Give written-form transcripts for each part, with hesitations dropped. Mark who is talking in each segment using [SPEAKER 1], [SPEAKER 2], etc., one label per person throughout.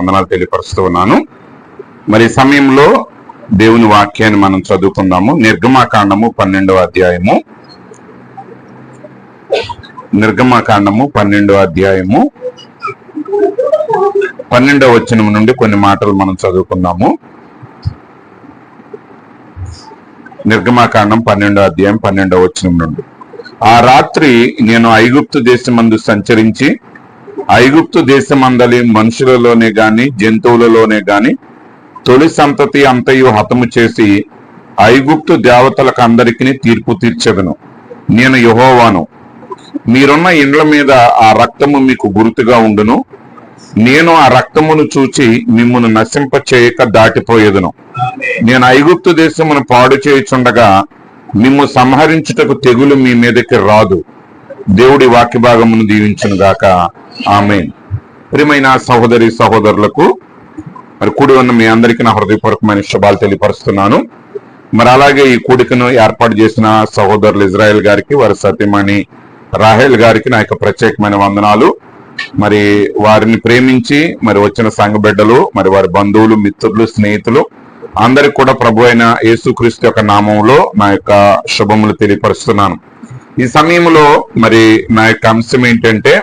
[SPEAKER 1] వందనాలు తెలియపరుస్తూ ఉన్నాను. మరి సమయంలో దేవుని వాక్యాన్ని మనం చదువుకుందాము. నిర్గమాకాండము 12వ అధ్యాయము. నిర్గమాకాండము 12వ అధ్యాయము 12వ వచనం నుండి కొన్ని మాటలు మనం చదువుకుందాము. నిర్గమాకాండం 12వ అధ్యాయం 12వ వచనం నుండి. ఆ రాత్రి నేను ఐగుప్తు దేశమందు సంచరించి ఐగుప్తు దేశమందలి మనుషులలోనే గాని జంతువులలోనే గాని తొలి సంతతి అంతయు హతము చేసి ఐగుప్తు దేవతలకు అందరికీ తీర్పు తీర్చెదను. నేను యెహోవాను. మీరున్న ఇండ్ల మీద ఆ రక్తము మీకు గుర్తుగా ఉండును. నేను ఆ రక్తమును చూచి మిమ్మును నశింప చేయక దాటిపోయేదను. నేను ఐగుప్తు దేశమును పాడు చేయుచుండగా మిమ్ము సంహరించుటకు తెగులు మీ మీదకి రాదు. దేవుడి వాక్య భాగమును దీవించును గాక. ఆమేన్. ప్రియమైన సహోదరి సహోదరులకు మరి కూడి ఉన్న మీ అందరికీ నా హృదయపూర్వకమైన శుభాలు తెలియపరుస్తున్నాను. మరి అలాగే ఈ కూడికను ఏర్పాటు చేసిన సహోదరులు ఇజ్రాయెల్ గారికి, వారి సతీమణి రాహేల్ గారికి నా యొక్క ప్రత్యేకమైన వందనాలు. మరి వారిని ప్రేమించి మరి వచ్చిన సంఘ బిడ్డలు, మరి వారి బంధువులు, మిత్రులు, స్నేహితులు అందరికి కూడా ప్రభు అయిన యేసుక్రీస్తు యొక్క నామంలో నా యొక్క శుభములు తెలియపరుస్తున్నాను. ఈ సమయంలో మరి నా యొక్క అంశం ఏంటంటే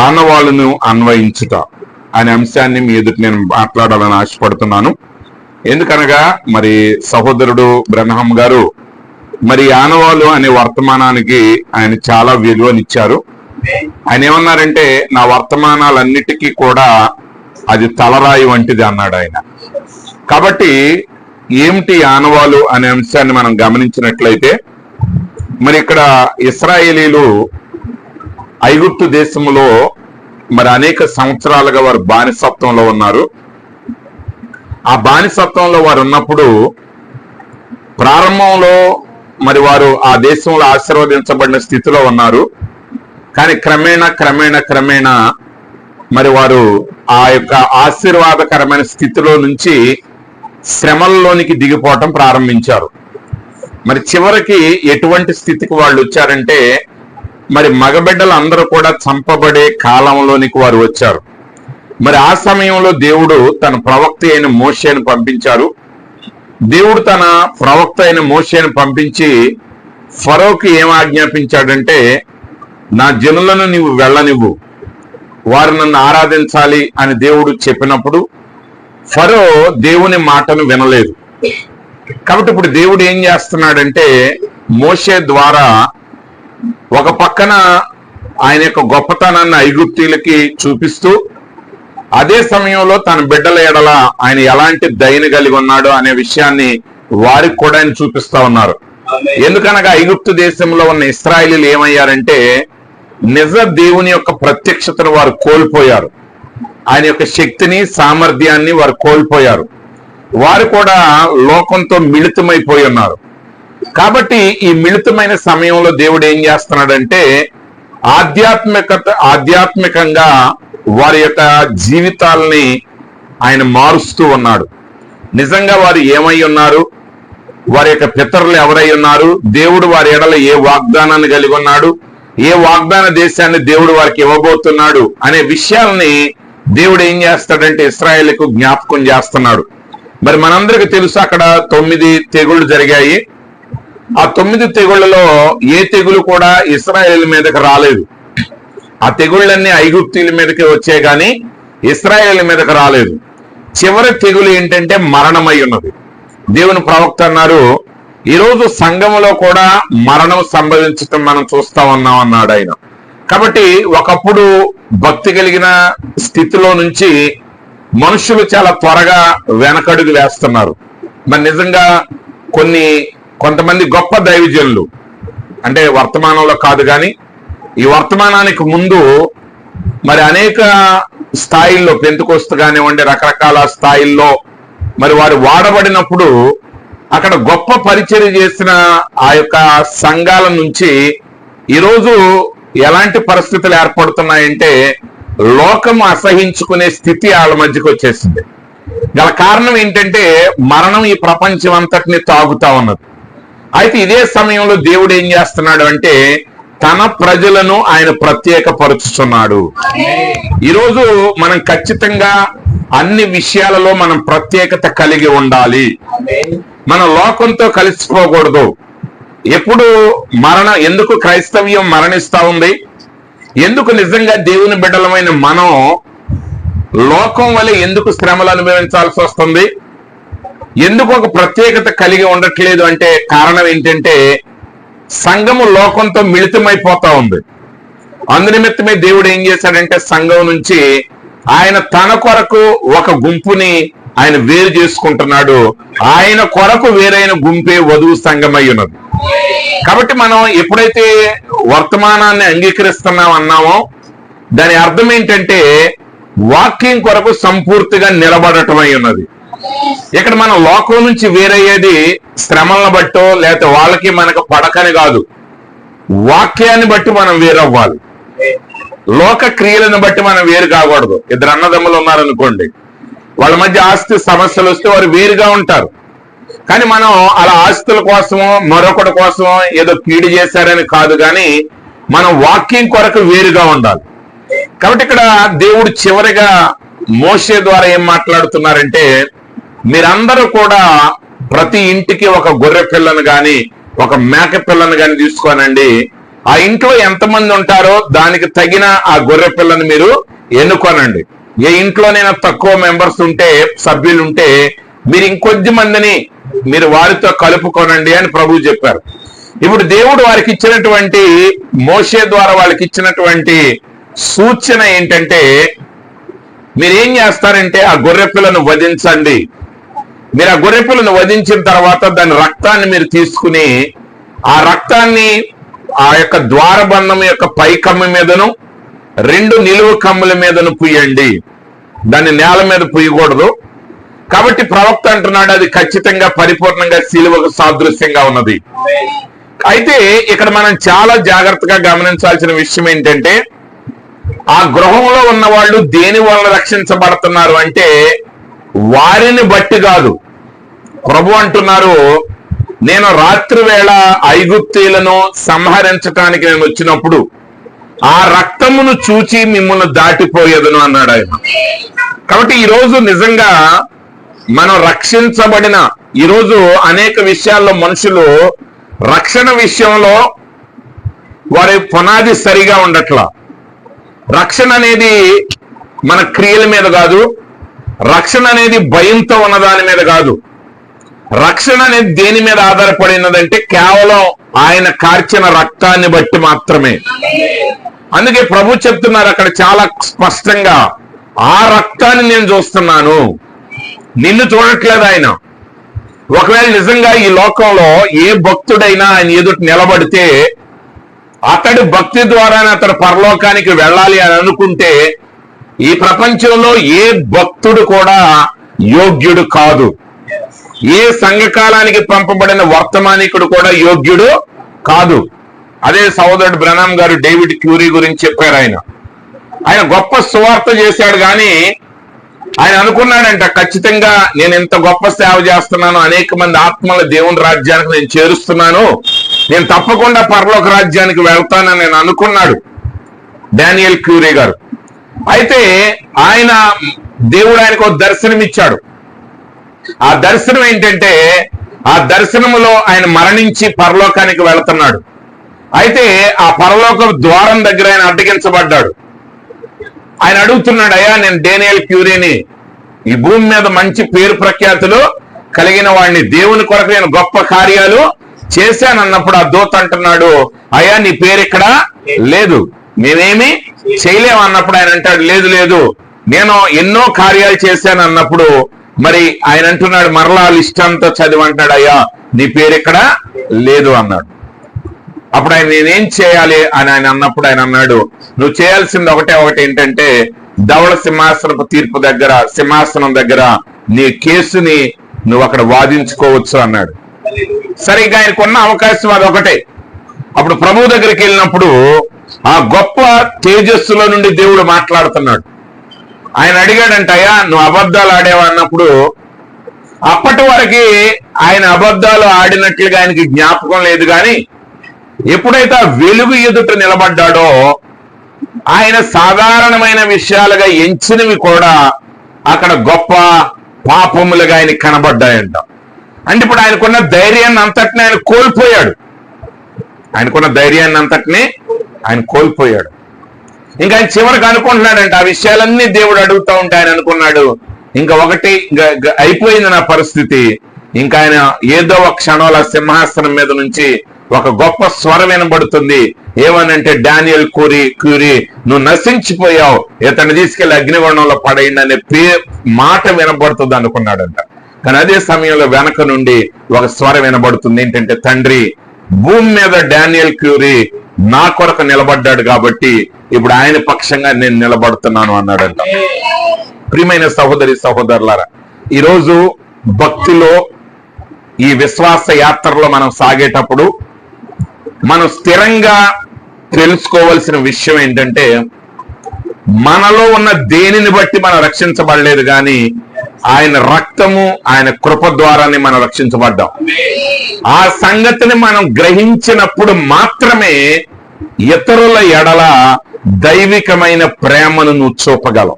[SPEAKER 1] ఆనవాళ్ళను అన్వయించుట అనే అంశాన్ని మీ ఎదుటి నేను మాట్లాడాలని ఆశపడుతున్నాను. ఎందుకనగా మరి సహోదరుడు బ్రహ్మం గారు మరి ఆనవాళ్ళు అనే వర్తమానానికి ఆయన చాలా విలువనిచ్చారు. ఆయన ఏమన్నారంటే నా వర్తమానాలన్నిటికీ కూడా అది తలరాయి వంటిది అన్నాడు ఆయన. కాబట్టి ఏమిటి ఆనవాళ్ళు అనే అంశాన్ని మనం గమనించినట్లయితే మరి ఇక్కడ ఇశ్రాయేలీలు ఐగుప్తు దేశంలో మరి అనేక సంవత్సరాలుగా వారు బానిసత్వంలో ఉన్నారు. ఆ బానిసత్వంలో వారు ఉన్నప్పుడు ప్రారంభంలో మరి వారు ఆ దేశంలో ఆశీర్వదించబడిన స్థితిలో ఉన్నారు. కానీ క్రమేణా మరి వారు ఆ యొక్క ఆశీర్వాదకరమైన స్థితిలో నుంచి శ్రమల్లోనికి దిగిపోవటం ప్రారంభించారు. మరి చివరికి ఎటువంటి స్థితికి వాళ్ళు వచ్చారంటే మరి మగబిడ్డలు అందరూ కూడా చంపబడే కాలంలోనికి వారు వచ్చారు. మరి ఆ సమయంలో దేవుడు తన ప్రవక్త అయిన మోషేను పంపించారు. దేవుడు తన ప్రవక్త అయిన మోషేను పంపించి ఫరోకి ఏం ఆజ్ఞాపించాడంటే నా జనులను నీవు వెళ్ళనివ్వు, వారు నన్ను ఆరాధించాలి అని దేవుడు చెప్పినప్పుడు ఫరో దేవుని మాటను వినలేదు. కాబట్టి ఇప్పుడు దేవుడు ఏం చేస్తున్నాడంటే మోషే ద్వారా ఒక పక్కన ఆయన యొక్క గొప్పతనాన్ని ఐగుప్తీయులకి చూపిస్తూ అదే సమయంలో తన బిడ్డల ఎడల ఆయన ఎలాంటి దయని కలిగి ఉన్నాడో అనే విషయాన్ని వారికి కూడా ఆయన చూపిస్తా ఉన్నారు. ఎందుకనగా ఐగుప్తు దేశంలో ఉన్న ఇశ్రాయేలీలు ఏమయ్యారంటే నిజ దేవుని యొక్క ప్రత్యక్షతను వారు కోల్పోయారు. ఆయన యొక్క శక్తిని, సామర్థ్యాన్ని వారు కోల్పోయారు. వారు కూడా లోకంతో మిళితమైపోయి ఉన్నారు. కాబట్టి ఈ మిళితమైన సమయంలో దేవుడు ఏం చేస్తున్నాడంటే ఆధ్యాత్మికంగా వారి యొక్క జీవితాలని ఆయన మారుస్తూ ఉన్నాడు. నిజంగా వారు ఏమై ఉన్నారు, వారి యొక్క పితరులు ఎవరై ఉన్నారు, దేవుడు వారి ఎడల ఏ వాగ్దానాన్ని కలిగి ఉన్నాడు, ఏ వాగ్దాన దేశాన్ని దేవుడు వారికి ఇవ్వబోతున్నాడు అనే విషయాల్ని దేవుడు ఏం చేస్తాడంటే ఇశ్రాయేలుకు జ్ఞాపకం చేస్తున్నాడు. మరి మనందరికి తెలుసు అక్కడ 9 తెగుళ్ళు జరిగాయి. ఆ 9 తెగుళ్లలో ఏ తెగులు కూడా ఇశ్రాయేలు మీదకి రాలేదు. ఆ తెగుళ్ళన్నీ ఐగుప్తీయుల మీదకి వచ్చాయి కానీ ఇశ్రాయేలు మీదకి రాలేదు. చివరి తెగులు ఏంటంటే మరణమై ఉన్నది. దేవుని ప్రవక్త అన్నారు ఈరోజు సంఘంలో కూడా మరణం సంభవించటం మనం చూస్తా ఉన్నాం అన్నాడు ఆయన. కాబట్టి ఒకప్పుడు భక్తి కలిగిన స్థితిలో నుంచి మనుషులు చాలా త్వరగా వెనకడుగు వేస్తున్నారు. మరి నిజంగా కొంతమంది గొప్ప దైవజనులు అంటే వర్తమానంలో కాదు కానీ ఈ వర్తమానానికి ముందు మరి అనేక స్థాయిల్లో పెంతుకొస్తు కానివ్వండి, రకరకాల స్థాయిల్లో మరి వారు వాడబడినప్పుడు అక్కడ గొప్ప పరిచర్య చేసిన ఆ యొక్క సంఘాల నుంచి ఈరోజు ఎలాంటి పరిస్థితులు ఏర్పడుతున్నాయంటే లోకం అసహించుకునే స్థితి వాళ్ళ మధ్యకి వచ్చేసింది. గల కారణం ఏంటంటే మరణం ఈ ప్రపంచం అంతటిని తాగుతా ఉన్నది. అయితే ఇదే సమయంలో దేవుడు ఏం చేస్తున్నాడు అంటే తన ప్రజలను ఆయన ప్రత్యేకపరుచుతున్నాడు. ఈరోజు మనం ఖచ్చితంగా అన్ని విషయాలలో మనం ప్రత్యేకత కలిగి ఉండాలి. మన లోకంతో కలిసిపోకూడదు. ఎప్పుడు ఎందుకు క్రైస్తవ్యం మరణిస్తా ఉంది? ఎందుకు నిజంగా దేవుని బిడ్డలమైన మనం లోకం వల్ల ఎందుకు శ్రమలు అనుభవించాల్సి వస్తుంది? ఎందుకు ఒక ప్రత్యేకత కలిగి ఉండట్లేదు అంటే కారణం ఏంటంటే సంఘము లోకంతో మిళితమైపోతా ఉంది. అందునిమిత్తమే దేవుడు ఏం చేశాడంటే సంఘం నుంచి ఆయన తన కొరకు ఒక గుంపుని ఆయన వేరు చేసుకుంటున్నాడు. ఆయన కొరకు వేరైన గుంపే వధువు సంఘమై ఉన్నది. కాబట్టి మనం ఎప్పుడైతే వర్తమానాన్ని అంగీకరిస్తున్నాం అన్నామో దాని అర్థం ఏంటంటే వాక్యం కొరకు సంపూర్తిగా నిలబడటమై ఉన్నది. ఇక్కడ మనం లోకం నుంచి వేరయ్యేది శ్రమలను బట్టో లేకపోతే వాళ్ళకి మనకు పడకని కాదు, వాక్యాన్ని బట్టి మనం వేరవ్వాలి. లోక క్రియలను బట్టి మనం వేరు కాకూడదు. ఇద్దరు అన్నదమ్ములు ఉన్నారనుకోండి, వాళ్ళ మధ్య ఆస్తి సమస్యలు వస్తే వారు వేరుగా ఉంటారు. కానీ మనం అలా ఆస్తుల కోసమో మరొకటి కోసమో ఏదో కీడు చేశారని కాదు, కానీ మనం వాక్యం కొరకు వేరుగా ఉండాలి. కాబట్టి ఇక్కడ దేవుడు చివరిగా మోషే ద్వారా ఏం మాట్లాడుతున్నారంటే మీరందరూ కూడా ప్రతి ఇంటికి ఒక గొర్రె పిల్లను గాని ఒక మేక పిల్లను గాని తీసుకోనండి. ఆ ఇంట్లో ఎంతమంది ఉంటారో దానికి తగిన ఆ గొర్రె పిల్లను మీరు ఎన్నుకోనండి. ఏ ఇంట్లోనైనా తక్కువ మెంబర్స్ ఉంటే సభ్యులు ఉంటే మీరు ఇంకొద్ది మందిని మీరు వారితో కలుపుకోనండి అని ప్రభువు చెప్పారు. ఇప్పుడు దేవుడు వారికి ఇచ్చినటువంటి మోషే ద్వారా వాళ్ళకి ఇచ్చినటువంటి సూచన ఏంటంటే మీరేం చేస్తారంటే ఆ గొర్రె పిల్లను వధించండి. మీరు ఆ గొర్రె పిల్లను వధించిన తర్వాత దాని రక్తాన్ని మీరు తీసుకుని ఆ రక్తాన్ని ఆ యొక్క ద్వారబంధం యొక్క పై కమ్మి మీదను 2 నిలువు కమ్ముల మీదను పుయ్యండి. దాన్ని నేల మీద పుయ్యకూడదు. కాబట్టి ప్రవక్త అంటున్నాడు అది ఖచ్చితంగా పరిపూర్ణంగా శిలువకు సాదృశ్యంగా ఉన్నది. అయితే ఇక్కడ మనం చాలా జాగ్రత్తగా గమనించాల్సిన విషయం ఏంటంటే ఆ గృహంలో ఉన్న వాళ్ళు దేని వల్ల రక్షించబడుతున్నారు అంటే వారిని బట్టి కాదు. ప్రభు అంటున్నారు నేను రాత్రి వేళ ఐగుప్తీయులను సంహరించటానికి నేను వచ్చినప్పుడు ఆ రక్తమును చూచి మిమ్మల్ని దాటిపోయేదను అన్నాడు ఆయన. కాబట్టి ఈరోజు నిజంగా మనం రక్షించబడిన ఈరోజు అనేక విషయాల్లో మనుషులు రక్షణ విషయంలో వారి పునాది సరిగా ఉండట్లా. రక్షణ అనేది మన క్రియల మీద కాదు, రక్షణ అనేది భయంతో ఉన్న దాని మీద కాదు. రక్షణ అనేది దేని మీద ఆధారపడినదంటే కేవలం ఆయన కార్చిన రక్తాన్ని బట్టి మాత్రమే. అందుకే ప్రభు చెప్తున్నారు అక్కడ చాలా స్పష్టంగా ఆ రక్తాన్ని నేను చూస్తున్నాను, నిన్ను చూడట్లేదు ఆయన. ఒకవేళ నిజంగా ఈ లోకంలో ఏ భక్తుడైనా ఆయన ఎదుటి నిలబడితే అతడి భక్తి ద్వారానే అతడు పరలోకానికి వెళ్ళాలి అని అనుకుంటే ఈ ప్రపంచంలో ఏ భక్తుడు కూడా యోగ్యుడు కాదు. ఏ సంఘకాలానికి పంపబడిన వర్తమానికుడు కూడా యోగ్యుడు కాదు. అదే సోదరుడు బ్రనాం గారు డేవిడ్ క్యూరీ గురించి చెప్పారు. ఆయన గొప్ప సువార్త చేశాడు, కానీ ఆయన అనుకున్నాడంట ఖచ్చితంగా నేను ఇంత గొప్ప సేవ చేస్తున్నాను, అనేక మంది ఆత్మల దేవుని రాజ్యానికి నేను చేరుస్తున్నాను, నేను తప్పకుండా పరలోక రాజ్యానికి వెళ్తానని నేను అనుకున్నాడు డానియల్ క్యూరీ గారు. అయితే ఆయన దేవుడు ఆయనకు ఒక దర్శనం ఇచ్చాడు. ఆ దర్శనం ఏంటంటే ఆ దర్శనములో ఆయన మరణించి పరలోకానికి వెళుతున్నాడు. అయితే ఆ పరలోక ద్వారం దగ్గర ఆయన అడ్డగించబడ్డాడు. ఆయన అడుగుతున్నాడు, అయ్యా నేను డానియల్ క్యూరీని, ఈ భూమి మీద మంచి పేరు ప్రఖ్యాతులు కలిగిన వాడిని, దేవుని కొరకు నేను గొప్ప కార్యాలు చేశానన్నప్పుడు ఆ దూత అంటున్నాడు, అయ్యా నీ పేరు ఇక్కడ లేదు, మేమేమి చేయలేము అన్నప్పుడు ఆయన అంటాడు, లేదు లేదు నేను ఎన్నో కార్యాలు చేశాను అన్నప్పుడు మరి ఆయన అంటున్నాడు, మరలా లిస్ట్ అంతా చదివి అంటున్నాడు, అయ్యా నీ పేరు ఇక్కడ లేదు అన్నాడు. అప్పుడు ఆయన నేనేం చేయాలి అని ఆయన అన్నప్పుడు ఆయన అన్నాడు, నువ్వు చేయాల్సింది ఒకటి ఏంటంటే ధవళ సింహాసనపు తీర్పు దగ్గర సింహాసనం దగ్గర నీ కేసుని నువ్వు అక్కడ వాదించుకోవచ్చు అన్నాడు. సరిగ్గా ఆయనకున్న అవకాశం అదొకటే. అప్పుడు ప్రభు దగ్గరికి వెళ్ళినప్పుడు ఆ గొప్ప తేజస్సులో నుండి దేవుడు మాట్లాడుతున్నాడు. ఆయన అడిగాడంట, అయ్యా నువ్వు అబద్ధాలు ఆడేవా అన్నప్పుడు అప్పటి వరకు ఆయన అబద్ధాలు ఆడినట్లుగా ఆయనకి జ్ఞాపకం లేదు, కానీ ఎప్పుడైతే ఆ వెలుగు ఎదుట నిలబడ్డాడో ఆయన సాధారణమైన విషయాలుగా ఎంచినవి కూడా అక్కడ గొప్ప పాపములుగా ఆయన కనబడ్డాయంట. అంటే ఇప్పుడు ఆయనకున్న ధైర్యాన్ని అంతటిని ఆయన కోల్పోయాడు. ఆయనకున్న ధైర్యాన్ని అంతటిని ఆయన కోల్పోయాడు. ఇంకా ఆయన చివరికి అనుకుంటున్నాడంట, ఆ విషయాలన్నీ దేవుడు అడుగుతూ ఉంటే ఆయన అనుకున్నాడు, ఇంకా ఒకటి అయిపోయింది నా పరిస్థితి. ఇంకా ఆయన ఏదో ఒక క్షణంలో సింహాసనం మీద నుంచి ఒక గొప్ప స్వరం వినబడుతుంది. ఏమనంటే, డానియల్ క్యూరీ నువ్వు నశించిపోయావు, ఇతన్ని తీసుకెళ్లి అగ్నిగుండంలో పడేయండి అనే మాట వినబడుతుంది అనుకున్నాడంట. కానీ అదే సమయంలో వెనక నుండి ఒక స్వరం వినబడుతుంది. ఏంటంటే, తండ్రి, భూమి మీద డానియల్ క్యూరీ నా కొరకు నిలబడ్డాడు కాబట్టి ఇప్పుడు ఆయన పక్షంగా నేను నిలబడుతున్నాను అన్నాడంట. ప్రియమైన సహోదరి సహోదరులారా, ఈరోజు భక్తిలో ఈ విశ్వాస యాత్రలో మనం సాగేటప్పుడు మనం స్థిరంగా తెలుసుకోవాల్సిన విషయం ఏంటంటే, మనలో ఉన్న దేనిని బట్టి మనం రక్షించబడలేదు, కానీ ఆయన రక్తము, ఆయన కృప ద్వారానే మనం రక్షించబడ్డాం. ఆ సంగతిని మనం గ్రహించినప్పుడు మాత్రమే ఇతరుల ఎడల దైవికమైన ప్రేమను నువ్వు చూపగలవు.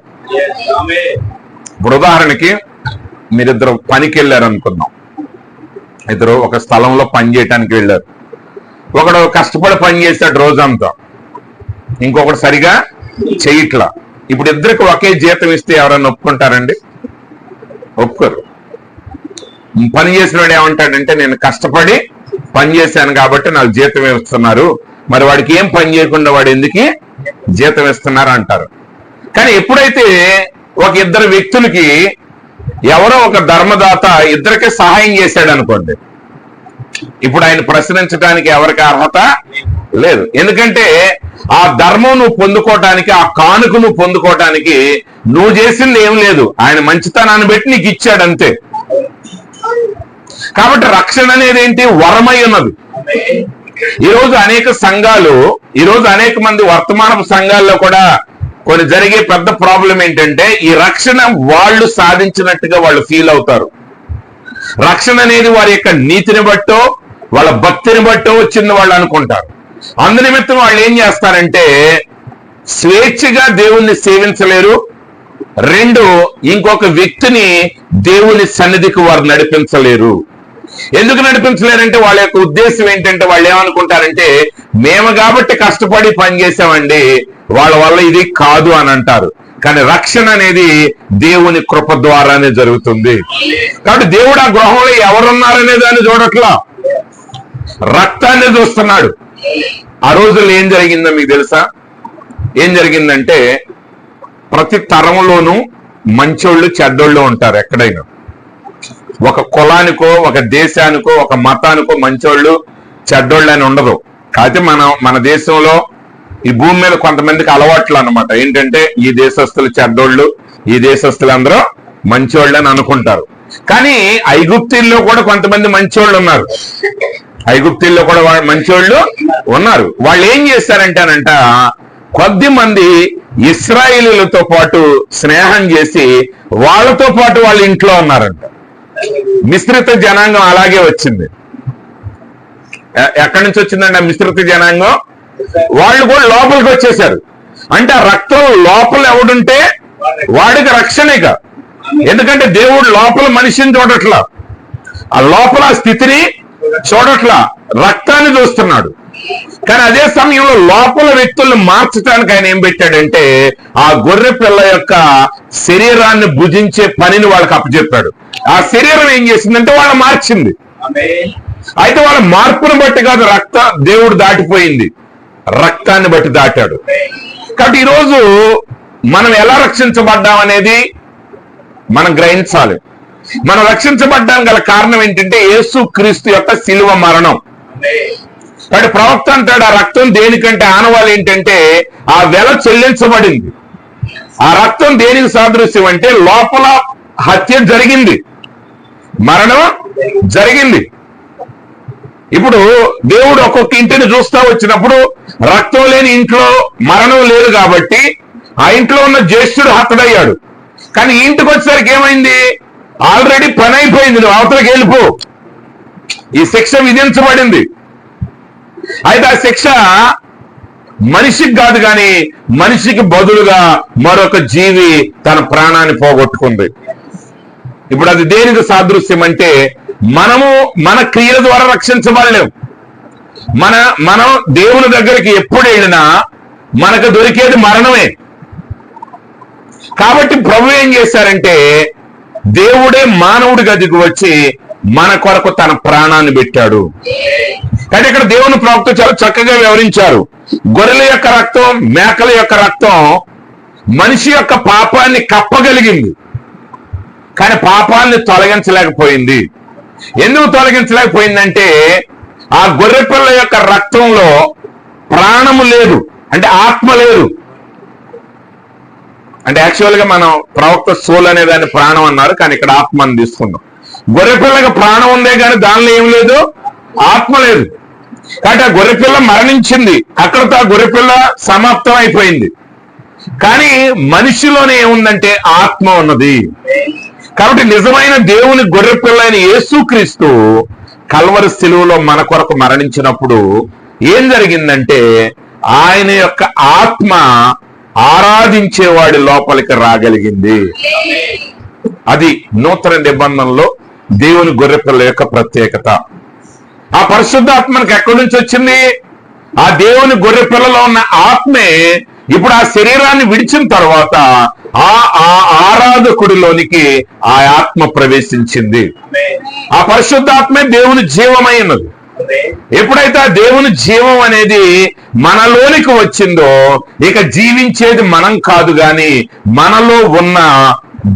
[SPEAKER 1] ఇప్పుడు ఉదాహరణకి మీరిద్దరు పనికి వెళ్ళారు అనుకుందాం. ఇద్దరు ఒక స్థలంలో పని చేయటానికి వెళ్ళారు. ఒకడు కష్టపడి పని చేస్తాడు రోజంతా, ఇంకొకటి సరిగా చేయట్లా. ఇప్పుడు ఇద్దరికి ఒకే జీతం ఇస్తే ఎవరైనా ఒప్పుకుంటారండి? ఒప్పుకోరు. పని చేసిన వాడు ఏమంటాడంటే, నేను కష్టపడి పని చేశాను కాబట్టి నాకు జీతం ఇస్తున్నారు, మరి వాడికి ఏం పని చేయకుండా వాడు ఎందుకు జీతం ఇస్తున్నారు అంటారు. కానీ ఎప్పుడైతే ఒక ఇద్దరు వ్యక్తులకి ఎవరో ఒక ధర్మదాత ఇద్దరికి సహాయం చేశాడు అనుకోండి, ఇప్పుడు ఆయన ప్రశ్నించడానికి ఎవరికి అర్హత లేదు. ఎందుకంటే ఆ ధర్మం నువ్వు పొందుకోవటానికి, ఆ కానుక నువ్వు పొందుకోవటానికి నువ్వు చేసింది ఏం లేదు, ఆయన మంచితనాన్ని బట్టి నీకు ఇచ్చాడు అంతే. కాబట్టి రక్షణ అనేది ఏంటి? వరమై ఉన్నది. ఈరోజు అనేక సంఘాలు, ఈరోజు అనేక మంది వర్తమాన సంఘాల్లో కూడా కొన్ని జరిగే పెద్ద ప్రాబ్లం ఏంటంటే, ఈ రక్షణ వాళ్ళు సాధించినట్టుగా వాళ్ళు ఫీల్ అవుతారు. రక్షణ అనేది వారి యొక్క నీతిని బట్టో వాళ్ళ భక్తిని బట్టో వచ్చింది వాళ్ళు అనుకుంటారు. అందునిమిత్తం వాళ్ళు ఏం చేస్తారంటే, స్వేచ్ఛగా దేవుణ్ణి సేవించలేరు. రెండు, ఇంకొక వ్యక్తిని దేవుని సన్నిధికి వారు నడిపించలేరు. ఎందుకు నడిపించలేరంటే, వాళ్ళ యొక్క ఉద్దేశం ఏంటంటే, వాళ్ళు ఏమనుకుంటారంటే, మేము కాబట్టి కష్టపడి పనిచేసామండి, వాళ్ళ వల్ల ఇది కాదు అని అంటారు. కానీ రక్షణ అనేది దేవుని కృప ద్వారానే జరుగుతుంది. కాబట్టి దేవుడు ఆ గృహంలో ఎవరున్నారనే దాన్ని చూడట్లా, రక్తాన్ని చూస్తున్నాడు. ఆ రోజుల్లో ఏం జరిగిందో మీకు తెలుసా? ఏం జరిగిందంటే, ప్రతి తరంలోనూ మంచోళ్ళు చెడ్డోళ్ళు ఉంటారు. ఎక్కడైనా ఒక కులానికో, ఒక దేశానికో, ఒక మతానికో మంచోళ్ళు చెడ్డోళ్ళు అని ఉండదు. కాకపోతే మన దేశంలో ఈ భూమి మీద కొంతమందికి అలవాట్లు అన్నమాట. ఏంటంటే, ఈ దేశస్తులు చెడ్డోళ్ళు, ఈ దేశస్తులు అందరూ మంచోళ్ళు అని అనుకుంటారు. కానీ ఐగుప్తీల్లో కూడా కొంతమంది మంచోళ్ళు ఉన్నారు. ఐగుప్తీల్లో కూడా మంచోళ్ళు ఉన్నారు. వాళ్ళు ఏం చేశారంటేనంట, కొద్ది మంది ఇశ్రాయేలీలతో పాటు స్నేహం చేసి వాళ్ళతో పాటు వాళ్ళ ఇంట్లో ఉన్నారంట. మిశ్రిత జనాంగం అలాగే వచ్చింది. ఎక్కడి నుంచి వచ్చిందండి ఆ మిశ్రిత జనాంగం? వాళ్ళు కూడా లోపలికి వచ్చేసారు. అంటే ఆ రక్తం లోపల ఎవడుంటే వాడికి రక్షణేక. ఎందుకంటే దేవుడు లోపల మనిషిని చూడట్లా, ఆ లోపల స్థితిని చూడట్లా, రక్తాన్ని చూస్తున్నాడు. కానీ అదే సమయంలో లోపల వ్యక్తులను మార్చడానికి ఆయన ఏం పెట్టాడంటే, ఆ గొర్రె పిల్ల యొక్క శరీరాన్ని భుజించే పనిని వాళ్ళకి అప్పచెప్పాడు. ఆ శరీరం ఏం చేసిందంటే వాళ్ళ మార్చింది. అయితే వాళ్ళ మార్పును బట్టి కాదు, దేవుడు దాటిపోయింది, రక్తాన్ని బట్టి దాటాడు. కాబట్టి ఈరోజు మనం ఎలా రక్షించబడ్డాం అనేది మనం గ్రహించాలి. మనం రక్షించబడ్డానికి గల కారణం ఏంటంటే, యేసు క్రీస్తు యొక్క శిలువ మరణం. కాబట్టి ప్రవక్త అంటాడు, ఆ రక్తం దేనికంటే ఆనవాళ్ళు ఏంటంటే, ఆ వెల చెల్లించబడింది. ఆ రక్తం దేనికి సాదృశ్యం అంటే, లోపల హత్య జరిగింది, మరణం జరిగింది. ఇప్పుడు దేవుడు ఒక్కొక్క ఇంటిని చూస్తా వచ్చినప్పుడు రక్తం లేని ఇంట్లో మరణం లేదు కాబట్టి ఆ ఇంట్లో ఉన్న జ్యేష్ఠుడు హతుడయ్యాడు. కానీ ఇంటికి వచ్చేసరికి ఏమైంది? ఆల్రెడీ పని అయిపోయింది, నువ్వు అవతలకి వెళ్ళిపో, ఈ శిక్ష విధించబడింది. అయితే ఆ శిక్ష మనిషికి కాదు, కానీ మనిషికి బదులుగా మరొక జీవి తన ప్రాణాన్ని పోగొట్టుకుంది. ఇప్పుడు అది దేనికి సాదృశ్యం అంటే, మనము మన క్రియల ద్వారా రక్షించబడలేము. మనం దేవుని దగ్గరికి ఎప్పుడు వెళ్ళినా మనకు దొరికేది మరణమే. కాబట్టి ప్రభు ఏం చేశారంటే, దేవుడే మానవుడి గదికి వచ్చి మన కొరకు తన ప్రాణాన్ని పెట్టాడు. కానీ ఇక్కడ దేవుని ప్రవక్త చాలా చక్కగా వివరించారు. గొర్రెల యొక్క రక్తం, మేకల యొక్క రక్తం మనిషి యొక్క పాపాన్ని కప్పగలిగింది, కానీ పాపాన్ని తొలగించలేకపోయింది. ఎందుకు తొలగించలేకపోయిందంటే, ఆ గొర్రె పిల్ల యొక్క రక్తంలో ప్రాణము లేదు, అంటే ఆత్మ లేదు. అంటే యాక్చువల్గా మనం ప్రవక్త సోల్ అనే దాన్ని ప్రాణం అన్నారు, కానీ ఇక్కడ ఆత్మని తీసుకున్నాం. గొర్రెపిల్లకి ప్రాణం ఉందే కానీ దానిలో ఏం లేదు, ఆత్మ లేదు. కాబట్టి ఆ గొర్రెపిల్ల మరణించింది, అక్కడతో ఆ గొర్రెపిల్ల సమాప్తం అయిపోయింది. కానీ మనిషిలోనే ఏముందంటే ఆత్మ ఉన్నది. కాబట్టి నిజమైన దేవుని గొర్రెపిల్ల అయిన యేసుక్రీస్తు కల్వరి శిలువలో మన కొరకు మరణించినప్పుడు ఏం జరిగిందంటే, ఆయన యొక్క ఆత్మ ఆరాధించేవాడి లోపలికి రాగలిగింది. అది నూతన నిబంధనలో దేవుని గొర్రెపిల్ల యొక్క ప్రత్యేకత. ఆ పరిశుద్ధాత్మ మనకు ఎక్కడి నుంచి వచ్చింది? ఆ దేవుని గొర్రెపిల్లలో ఉన్న ఆత్మే ఇప్పుడు ఆ శరీరాన్ని విడిచిన తర్వాత ఆ ఆరాధకుడిలోనికి ఆ ఆత్మ ప్రవేశించింది. ఆ పరిశుద్ధాత్మే దేవుని జీవమైనది. ఎప్పుడైతే ఆ దేవుని జీవం అనేది మనలోనికి వచ్చిందో, ఇక జీవించేది మనం కాదు, గాని మనలో ఉన్న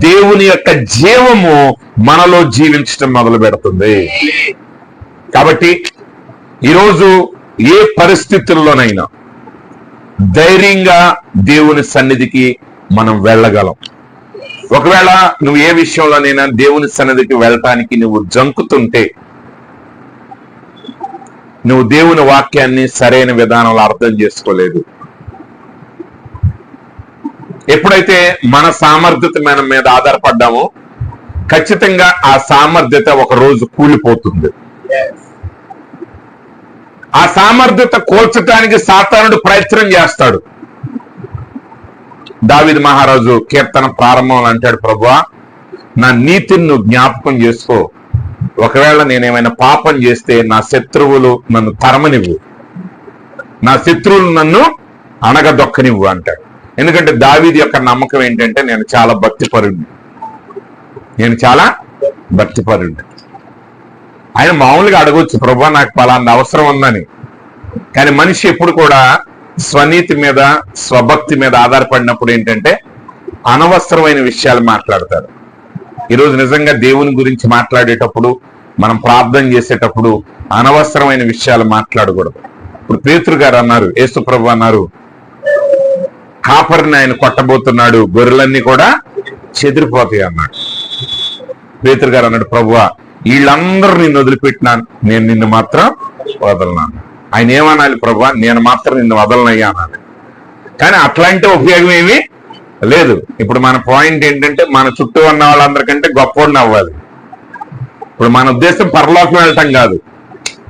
[SPEAKER 1] దేవుని యొక్క జీవము మనలో జీవించడం మొదలు పెడుతుంది. కాబట్టి ఈరోజు ఏ పరిస్థితుల్లోనైనా ధైర్యంగా దేవుని సన్నిధికి మనం వెళ్ళగలం. ఒకవేళ నువ్వు ఏ విషయంలోనైనా దేవుని సన్నిధికి వెళ్ళటానికి నువ్వు జంకుతుంటే, నువ్వు దేవుని వాక్యాన్ని సరైన విధానంలో అర్థం చేసుకోలేదు. ఎప్పుడైతే మన సామర్థ్యత మన మీద ఆధారపడ్డామో, ఖచ్చితంగా ఆ సామర్థ్యత ఒక రోజు కూలిపోతుంది. ఆ సామర్థ్యత కోల్చటానికి సాతానుడు ప్రయత్నం చేస్తాడు. దావీదు మహారాజు కీర్తన ప్రారంభంలో అంటాడు, ప్రభువా నా నీతిని నువ్వు జ్ఞాపకం చేసుకో, ఒకవేళ నేనేమైనా పాపం చేస్తే నా శత్రువులు నన్ను తరమనివ్వు, నా శత్రువులు నన్ను అణగదొక్కనివ్వు అంటాడు. ఎందుకంటే దావీదు యొక్క నమ్మకం ఏంటంటే, నేను చాలా భక్తిపరుడిని. ఆయన మామూలుగా అడగొచ్చు, ప్రభువా నాకు పలానా అవసరం ఉందని. కానీ మనిషి ఎప్పుడు కూడా స్వనీతి మీద, స్వభక్తి మీద ఆధారపడినప్పుడు ఏంటంటే అనవసరమైన విషయాలు మాట్లాడతారు. ఈరోజు నిజంగా దేవుని గురించి మాట్లాడేటప్పుడు, మనం ప్రార్థన చేసేటప్పుడు అనవసరమైన విషయాలు మాట్లాడకూడదు. ఇప్పుడు పేతురు గారు అన్నారు, యేసు ప్రభు అన్నారు, కాపరిని ఆయన కొట్టబోతున్నాడు, గొర్రెలన్నీ కూడా చెదిరిపోతాయి అన్నాడు. పేతురు గారు అన్నాడు, ప్రభువా వీళ్ళందరూ నిన్ను వదిలిపెట్టినాను, నేను నిన్ను మాత్రం వదలనాను. ఆయన ఏమనాలి, ప్రభువా నేను మాత్రం నిన్ను వదలనయ్యా అనాలి. కానీ అట్లాంటి ఉపయోగం ఏమీ లేదు. ఇప్పుడు మన పాయింట్ ఏంటంటే, మన చుట్టూ ఉన్న వాళ్ళందరికంటే గొప్పవాడిని అవ్వాలి. ఇప్పుడు మన ఉద్దేశం పరలోకం వెళ్ళటం కాదు.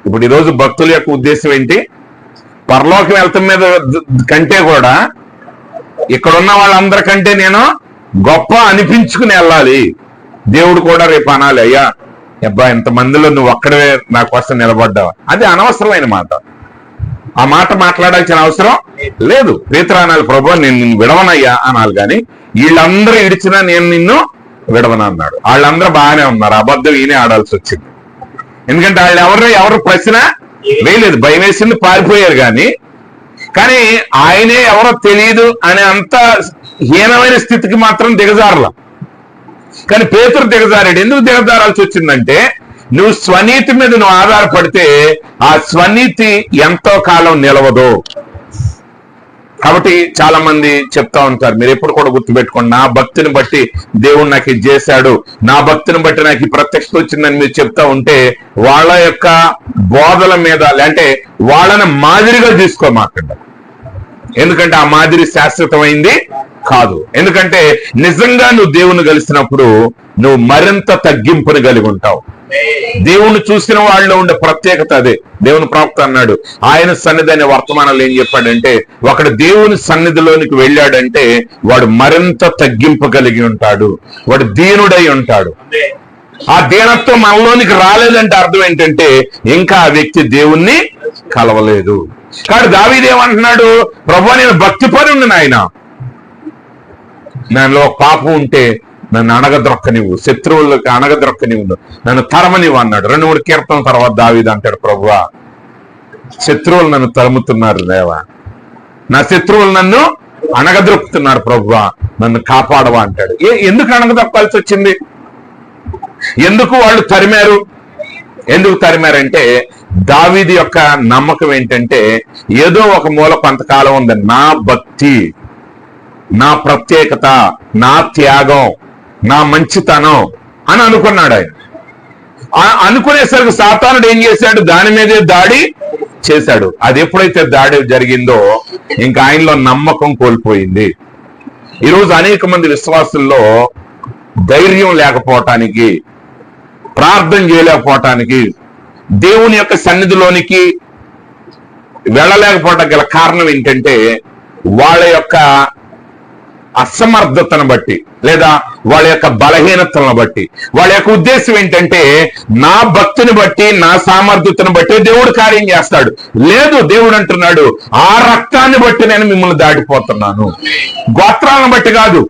[SPEAKER 1] ఇప్పుడు ఈరోజు భక్తుల యొక్క ఉద్దేశం ఏంటి? పరలోకం వెళ్తాం మీద కంటే కూడా ఇక్కడున్న వాళ్ళందరికంటే నేను గొప్ప అనిపించుకుని వెళ్ళాలి. దేవుడు కూడా రేపు అనాలి, అయ్యా అబ్బా ఇంతమందిలో నువ్వు ఒక్కడే నా కోసం నిలబడ్డావా. అది అనవసరమైన మాట. ఆ మాట మాట్లాడాల్సిన అవసరం లేదు. పేతురు అనాలి, ప్రభువా నేను నిన్ను విడవనయ్యా అనాలి. కానీ వీళ్ళందరూ ఇడిచినా నేను నిన్ను విడవను అన్నాడు. వాళ్ళందరూ బాగానే ఉన్నారు, అబద్ధం ఈయనే ఆడాల్సి వచ్చింది. ఎందుకంటే వాళ్ళు ఎవరు ప్రశ్న వేయలేదు, భయం వేసింది, పారిపోయారు. కానీ ఆయనే ఎవరో తెలియదు అనే అంత హీనమైన స్థితికి మాత్రం దిగజారలా. కానీ పేతురు దిగజారాడు. ఎందుకు దిగజారాల్సి వచ్చిందంటే, నువ్వు స్వనీతి మీద నువ్వు ఆధారపడితే ఆ స్వనీతి ఎంతో కాలం నిలవదు. కాబట్టి చాలా మంది చెప్తా ఉంటారు, మీరు ఎప్పుడు కూడా గుర్తుపెట్టుకోండి, నా భక్తిని బట్టి దేవుడు నాకు ఇది చేశాడు, నా భక్తిని బట్టి నాకు ఈ ప్రత్యక్షత వచ్చిందని మీరు చెప్తా ఉంటే, వాళ్ళ యొక్క బోధల మీద అంటే వాళ్ళని మాదిరిగా తీసుకోమాకండి. ఎందుకంటే ఆ మాదిరి శాశ్వతమైంది కాదు. ఎందుకంటే నిజంగా నువ్వు దేవుని కలిసినప్పుడు నువ్వు మరింత తగ్గింపుని కలిగి ఉంటావు. దేవుణ్ణి చూసిన వాళ్ళలో ఉండే ప్రత్యేకత అదే. దేవుని ప్రవక్త అన్నాడు, ఆయన సన్నిధి అనే వర్తమానాలు ఏం చెప్పాడంటే, ఒకడు దేవుని సన్నిధిలోనికి వెళ్ళాడంటే వాడు మరింత తగ్గింపు కలిగి ఉంటాడు, వాడు దీనుడై ఉంటాడు. ఆ దీనత్వం మనలోనికి రాలేదంటే అర్థం ఏంటంటే ఇంకా ఆ వ్యక్తి దేవుణ్ణి కలవలేదు. కానీ దావీదు ఏమంటున్నాడు, ప్రభువా నేను భక్తి పరుణ్ణి నాయన, నాలో పాపం ఉంటే నన్ను అణగద్రొక్కనివ్వు, శత్రువులకు అణగద్రొక్కనివ్వు, నన్ను తరమనివ్వు అన్నాడు. 2-3 కీర్తనల తర్వాత దావీదు అంటాడు, ప్రభువా శత్రువులు నన్ను తరుముతున్నారు దేవా, నా శత్రువులు నన్ను అణగద్రొక్కుతున్నారు, ప్రభువా నన్ను కాపాడవా అంటాడు. ఎందుకు అణగదొక్కాల్సి వచ్చింది? ఎందుకు వాళ్ళు తరిమారు? ఎందుకు తరిమారంటే దావీదు యొక్క నమ్మకం ఏంటంటే ఏదో ఒక మూల కొంతకాలం ఉంది, నా భక్తి, నా ప్రత్యేకత, నా త్యాగం, నా మంచితనం అని అనుకున్నాడు ఆయన. అనుకునేసరికి సాతానుడు ఏం చేశాడు, దాని మీదే దాడి చేశాడు. అది ఎప్పుడైతే దాడి జరిగిందో ఇంకా ఆయనలో నమ్మకం కోల్పోయింది. ఈరోజు అనేక మంది విశ్వాసుల్లో ధైర్యం లేకపోవటానికి, ప్రార్థన చేయలేకపోవటానికి, దేవుని యొక్క సన్నిధిలోనికి వెళ్ళలేకపోవటం గల కారణం ఏంటంటే వాళ్ళ యొక్క అసమర్థతను బట్టి లేదా వాళ్ళ యొక్క బలహీనతలను బట్టి. వాళ్ళ యొక్క ఉద్దేశం ఏంటంటే నా భక్తిని బట్టి, నా సామర్థ్యతను బట్టి దేవుడు కార్యం చేస్తాడు. లేదు, దేవుడు అంటున్నాడు ఆ రక్తాన్ని బట్టి నేను మిమ్మల్ని దాటిపోతున్నాను. గోత్రాలను బట్టి కాదు,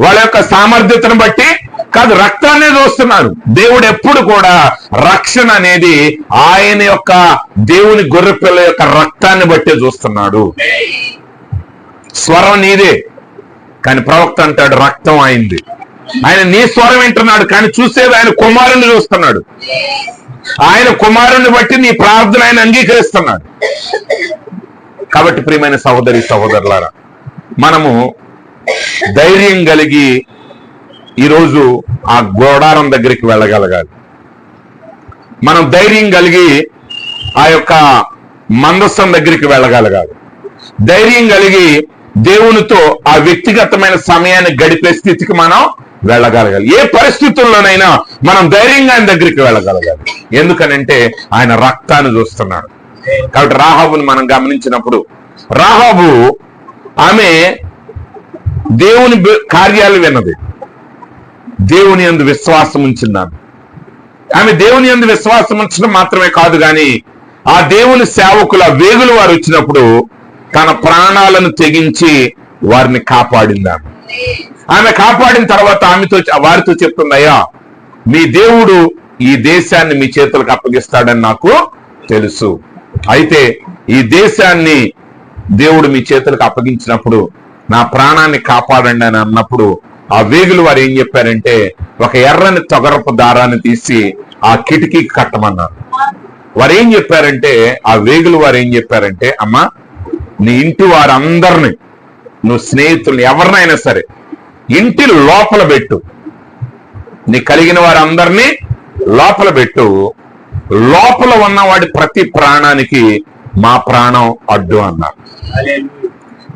[SPEAKER 1] వాళ్ళ యొక్క సామర్థ్యతను బట్టి కాదు, రక్తాన్నే చూస్తున్నాడు. దేవుడు ఎప్పుడు కూడా రక్షణ అనేది ఆయన యొక్క దేవుని గొర్రెపిల్ల యొక్క రక్తాన్ని బట్టే చూస్తున్నాడు. స్వరం నీదే కానీ ప్రవక్త అంటాడు రక్తం అయింది. ఆయన నీ స్వరం వింటున్నాడు కానీ చూసేది ఆయన కుమారుని చూస్తున్నాడు. ఆయన కుమారుని బట్టి నీ ప్రార్థన ఆయన అంగీకరిస్తున్నాడు. కాబట్టి ప్రియమైన సహోదరి సహోదరులారా, మనము ధైర్యం కలిగి ఈరోజు ఆ గోడారం దగ్గరికి వెళ్ళగలగాలి. మనం ధైర్యం కలిగి ఆ యొక్క మందస్సం దగ్గరికి వెళ్ళగలగాలి. ధైర్యం కలిగి దేవునితో ఆ వ్యక్తిగతమైన సమయాన్ని గడిపే స్థితికి మనం వెళ్ళగలగాలి. ఏ పరిస్థితుల్లోనైనా మనం ధైర్యంగా ఆయన దగ్గరికి వెళ్ళగలగాలి. ఎందుకనంటే ఆయన రక్తాన్ని చూస్తున్నాడు. కాబట్టి రాహాబుని మనం గమనించినప్పుడు, రాహాబు ఆమె దేవుని కార్యాలు విన్నది, దేవుని యందు విశ్వాసం ఉంచిందాను. ఆమె దేవుని యందు విశ్వాసం ఉంచడం మాత్రమే కాదు కానీ ఆ దేవుని సేవకుల వేగులు వారు వచ్చినప్పుడు తన ప్రాణాలను తెగించి వారిని కాపాడిందాను. ఆమె కాపాడిన తర్వాత వారితో చెప్తుంది, అయ్యా మీ దేవుడు ఈ దేశాన్ని మీ చేతులకు అప్పగిస్తాడని నాకు తెలుసు, అయితే ఈ దేశాన్ని దేవుడు మీ చేతులకు అప్పగించినప్పుడు నా ప్రాణాన్ని కాపాడండి అని అన్నప్పుడు ఆ వేగులు వారు ఏం చెప్పారంటే ఒక ఎర్రని తొగరపు దారాన్ని తీసి ఆ కిటికీకి కట్టమన్నారు. వారు ఏం చెప్పారంటే, ఆ వేగులు వారు ఏం చెప్పారంటే, అమ్మా నీ ఇంటి వారందరినీ, నువ్వు స్నేహితుల్ని ఎవరినైనా సరే ఇంటి లోపల పెట్టు, నీ కలిగిన వారందరినీ లోపల పెట్టు, లోపల ఉన్నవాడి ప్రతి ప్రాణానికి మా ప్రాణం అడ్డు అన్నారు.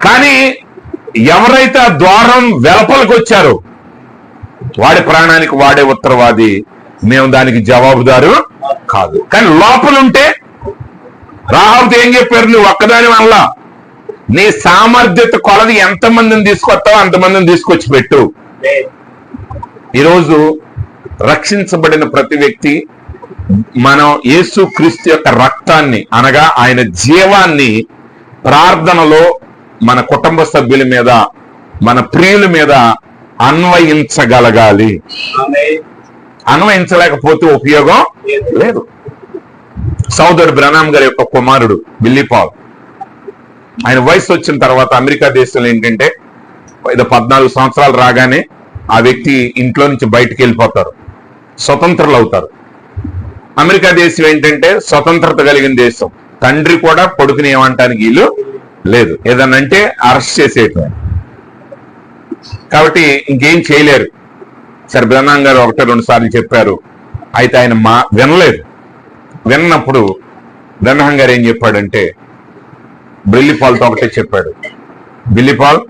[SPEAKER 1] కానీ ఎవరైతే ఆ ద్వారం వెలపలకు వచ్చారో వాడి ప్రాణానికి వాడే ఉత్తరవాది, మేము దానికి జవాబుదారు కాదు. కానీ లోపలుంటే రాహాబుతో ఏం చెప్పారు, నువ్వు ఒక్కదాని వల్ల నీ సామర్థ్యత కొలది ఎంతమందిని తీసుకొస్తావో అంతమందిని తీసుకొచ్చి పెట్టు. ఈరోజు రక్షించబడిన ప్రతి వ్యక్తి మనం యేసుక్రీస్తు యొక్క రక్తాన్ని అనగా ఆయన జీవాన్ని ప్రార్థనలో మన కుటుంబ సభ్యుల మీద, మన ప్రియుల మీద అన్వయించగలగాలి. అన్వయించలేకపోతే ఉపయోగం లేదు. సోదరుడు బ్రనామ్ గారి యొక్క కుమారుడు బిల్లీ పాల్, ఆయన వయసు వచ్చిన తర్వాత అమెరికా దేశంలో ఏంటంటే 14 సంవత్సరాలు రాగానే ఆ వ్యక్తి ఇంట్లో నుంచి బయటికి వెళ్ళిపోతారు, స్వతంత్రులు అవుతారు. అమెరికా దేశం ఏంటంటే స్వతంత్రత కలిగిన దేశం. తండ్రి కూడా కొడుకుని ఏమంటానికి వీలు లేదు, ఏదనంటే అరెస్ట్ చేసేయటం. కాబట్టి ఇంకేం చేయలేరు. సరే బ్రహ్మాం గారు 1-2 సార్లు చెప్పారు, అయితే ఆయన వినలేదు. విన్నప్పుడు బ్రహ్మాం గారు ఏం చెప్పాడంటే బిల్లీ పాల్తో ఒకటే చెప్పాడు, బిల్లీ పాల్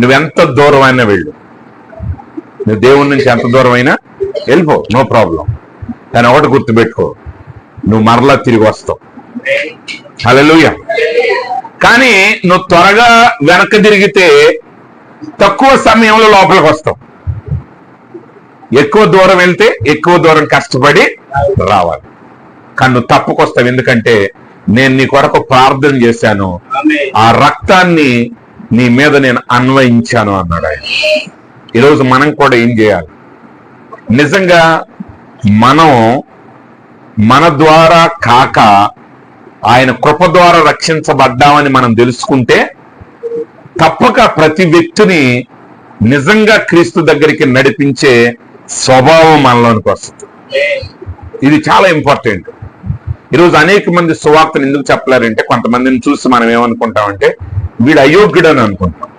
[SPEAKER 1] నువ్వెంత దూరం అయినా వెళ్ళు, నువ్వు దేవుడి నుంచి ఎంత దూరం అయినా వెళ్ళిపో, నో ప్రాబ్లం. కానీ ఒకటి గుర్తుపెట్టుకో, నువ్వు మరలా తిరిగి వస్తావు. హల్లెలూయా. కానీ నువ్వు త్వరగా వెనక్కి తిరిగితే తక్కువ సమయంలో లోపలికి వస్తావు. ఎక్కువ దూరం వెళ్తే ఎక్కువ దూరం కష్టపడి రావాలి. కానీ నువ్వు తప్పుకొస్తావు, ఎందుకంటే నేను నీ కొరకు ప్రార్థన చేశాను, ఆ రక్తాన్ని నీ మీద నేను అన్వయించాను అన్నాడు ఆయన. ఈరోజు మనం కూడా ఏం చేయాలి? నిజంగా మనం మన ద్వారా కాక ఆయన కృప ద్వారా రక్షించబడ్డామని మనం తెలుసుకుంటే తప్పక ప్రతి వ్యక్తిని నిజంగా క్రీస్తు దగ్గరికి నడిపించే స్వభావం మనలోనికి వస్తుంది. ఇది చాలా ఇంపార్టెంట్. ఈరోజు అనేక మంది సువార్తను ఎందుకు చెప్పలేరంటే, కొంతమందిని చూసి మనం ఏమనుకుంటామంటే వీడు అయోగ్యుడు అని అనుకుంటాం.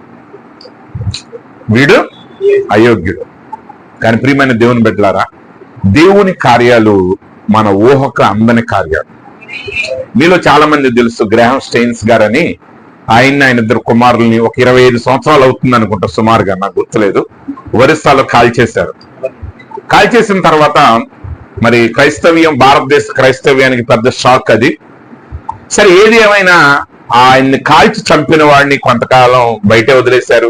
[SPEAKER 1] వీడు అయోగ్యుడు. కానీ ప్రియమైన దేవుని బిడ్డలారా, దేవుని కార్యాలు మన ఊహకు అందని కార్యాలు. మీలో చాలా మంది తెలుసు, గ్రాహం స్టెయిన్స్ గారని, ఆయన ఇద్దరు కుమారుల్ని ఒక 25 సంవత్సరాలు అవుతుంది అనుకుంటా సుమారుగా, నాకు గుర్తులేదు, ఒరిస్సాలో కాల్చేశారు. కాల్చేసిన తర్వాత మరి క్రైస్తవ్యం, భారతదేశ క్రైస్తవ్యానికి పెద్ద షాక్ అది. సరే, ఏది ఏమైనా ఆయన్ని కాల్చి చంపిన వాడిని కొంతకాలం బయటే వదిలేశారు.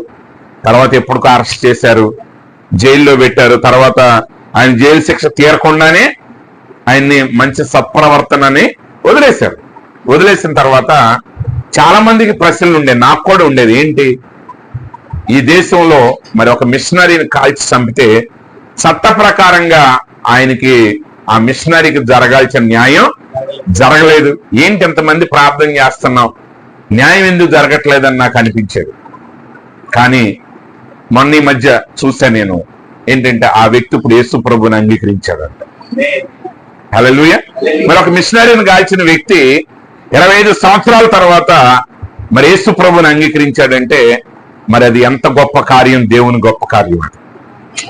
[SPEAKER 1] తర్వాత ఎప్పుడుకో అరెస్ట్ చేశారు, జైల్లో పెట్టారు. తర్వాత ఆయన జైలు శిక్ష తీరకుండానే ఆయన్ని మంచి సత్ప్రవర్తనని వదిలేశారు. వదిలేసిన తర్వాత చాలా మందికి ప్రశ్నలు ఉండేది, నాకు కూడా ఉండేది. ఏంటి, ఈ దేశంలో మరి ఒక మిషనరీని కాల్చి చంపితే చట్ట ప్రకారంగా ఆయనకి, ఆ మిషనరీకి జరగాల్సిన న్యాయం జరగలేదు. ఏంటి ఎంతమంది ప్రార్థన చేస్తున్నాం, న్యాయం ఎందుకు జరగట్లేదని నాకు అనిపించేది. కానీ మొన్న ఈ మధ్య చూసా నేను, ఏంటంటే ఆ వ్యక్తి ఇప్పుడు యేసు ప్రభుని అంగీకరించాడంట. హల్లెలూయా. మరి ఒక మిషనరీని కాల్చిన వ్యక్తి 25 సంవత్సరాల తర్వాత మరి యేసు ప్రభుని అంగీకరించాడంటే మరి అది ఎంత గొప్ప కార్యం, దేవుని గొప్ప కార్యం అది.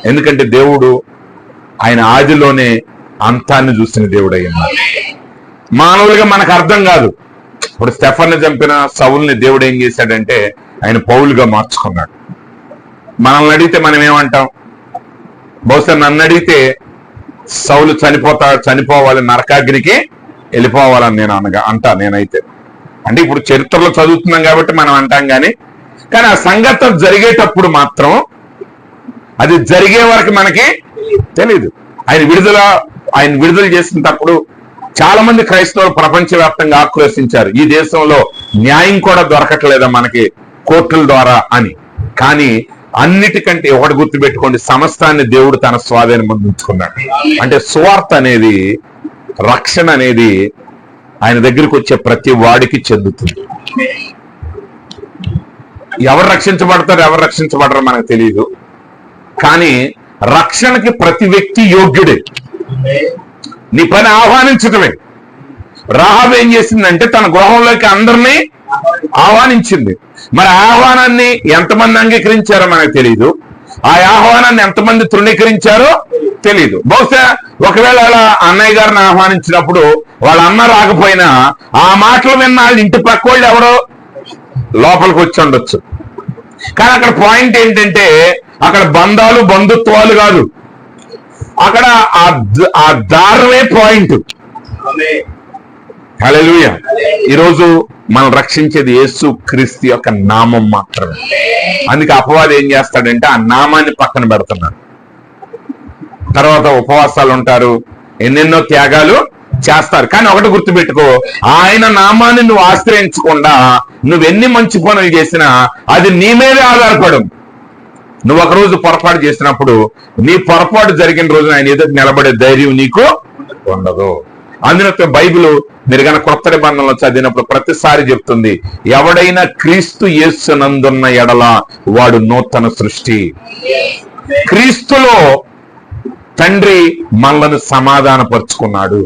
[SPEAKER 1] ఎందుకంటే దేవుడు ఆయన ఆదిలోనే అంతాన్ని చూసిన దేవుడు అయ్యాడు. మానవులుగా మనకు అర్థం కాదు. ఇప్పుడు స్టెఫన్ని చంపిన సౌలుని దేవుడు ఏం చేశాడంటే ఆయన పౌలుగా మార్చుకున్నాడు. మనల్ని అడిగితే మనం ఏమంటాం? బహుశా నన్ను అడిగితే సౌలు చనిపోవాలి, నరకాగ్నికి వెళ్ళిపోవాలని నేను అంటా. నేనైతే అంటే ఇప్పుడు చరిత్రలో చదువుతున్నాం కాబట్టి మనం అంటాం, కానీ ఆ సంఘటన జరిగేటప్పుడు మాత్రం అది జరిగే వరకు మనకి తెలీదు. ఆయన విడుదల చేసినప్పుడు చాలా మంది క్రైస్తవులు ప్రపంచవ్యాప్తంగా ఆక్రోశించారు, ఈ దేశంలో న్యాయం కూడా దొరకట్లేదా మనకి కోర్టుల ద్వారా అని. కానీ అన్నిటికంటే ఒకటి గుర్తుపెట్టుకోండి, సమస్తాన్ని దేవుడు తన స్వాధీనం ముందుకున్నాడు. అంటే సువార్త అనేది, రక్షణ అనేది ఆయన దగ్గరికి వచ్చే ప్రతి వాడికి చెందుతుంది. ఎవరు రక్షించబడతారు, ఎవరు రక్షించబడరో మనకు తెలియదు. కానీ రక్షణకి ప్రతి వ్యక్తి యోగ్యుడే. నీ పని ఆహ్వానించటమే. రాహాబు ఏం చేసిందంటే తన గృహంలోకి అందరినీ ఆహ్వానించింది. మరి ఆహ్వానాన్ని ఎంతమంది అంగీకరించారో మనకు తెలియదు, ఆ ఆహ్వానాన్ని ఎంతమంది తృణీకరించారో తెలియదు. బహుశా ఒకవేళ అలా అన్నయ్య గారిని ఆహ్వానించినప్పుడు వాళ్ళ అన్న రాకపోయినా ఆ మాటలు విన్న వాళ్ళ ఇంటి పక్క వాళ్ళు ఎవరో లోపలికి వచ్చి ఉండొచ్చు. కానీ అక్కడ పాయింట్ ఏంటంటే అక్కడ బంధాలు, బంధుత్వాలు కాదు, అక్కడ ఆ దారుణమే పాయింట్. హల్లెలూయా. ఈరోజు మనం రక్షించేది యేసు క్రీస్తు యొక్క నామం మాత్రమే. అందుకే అపవాది ఏం చేస్తాడంటే ఆ నామాన్ని పక్కన పెడుతున్నాడు. తర్వాత ఉపవాసాలు ఉంటారు, ఎన్నెన్నో త్యాగాలు చేస్తారు. కానీ ఒకటి గుర్తుపెట్టుకో, ఆయన నామాన్ని నువ్వు ఆశ్రయించకుండా నువ్వెన్ని మంచి పనులు చేసినా అది నీ మీదే ఆధారపడు. నువ్వు ఒక రోజు పొరపాటు చేసినప్పుడు నీ పొరపాటు జరిగిన రోజున ఆయన ఎదురు నిలబడే ధైర్యం నీకు ఉండదు. అందులో బైబిల్ మీరు కనుక కొత్త నిబంధనలో చదివినప్పుడు ప్రతిసారి చెప్తుంది, ఎవడైనా క్రీస్తు యేసునందున్న ఎడల వాడు నూతన సృష్టి. క్రీస్తులో తండ్రి మనలను సమాధానపరుచుకున్నాడు.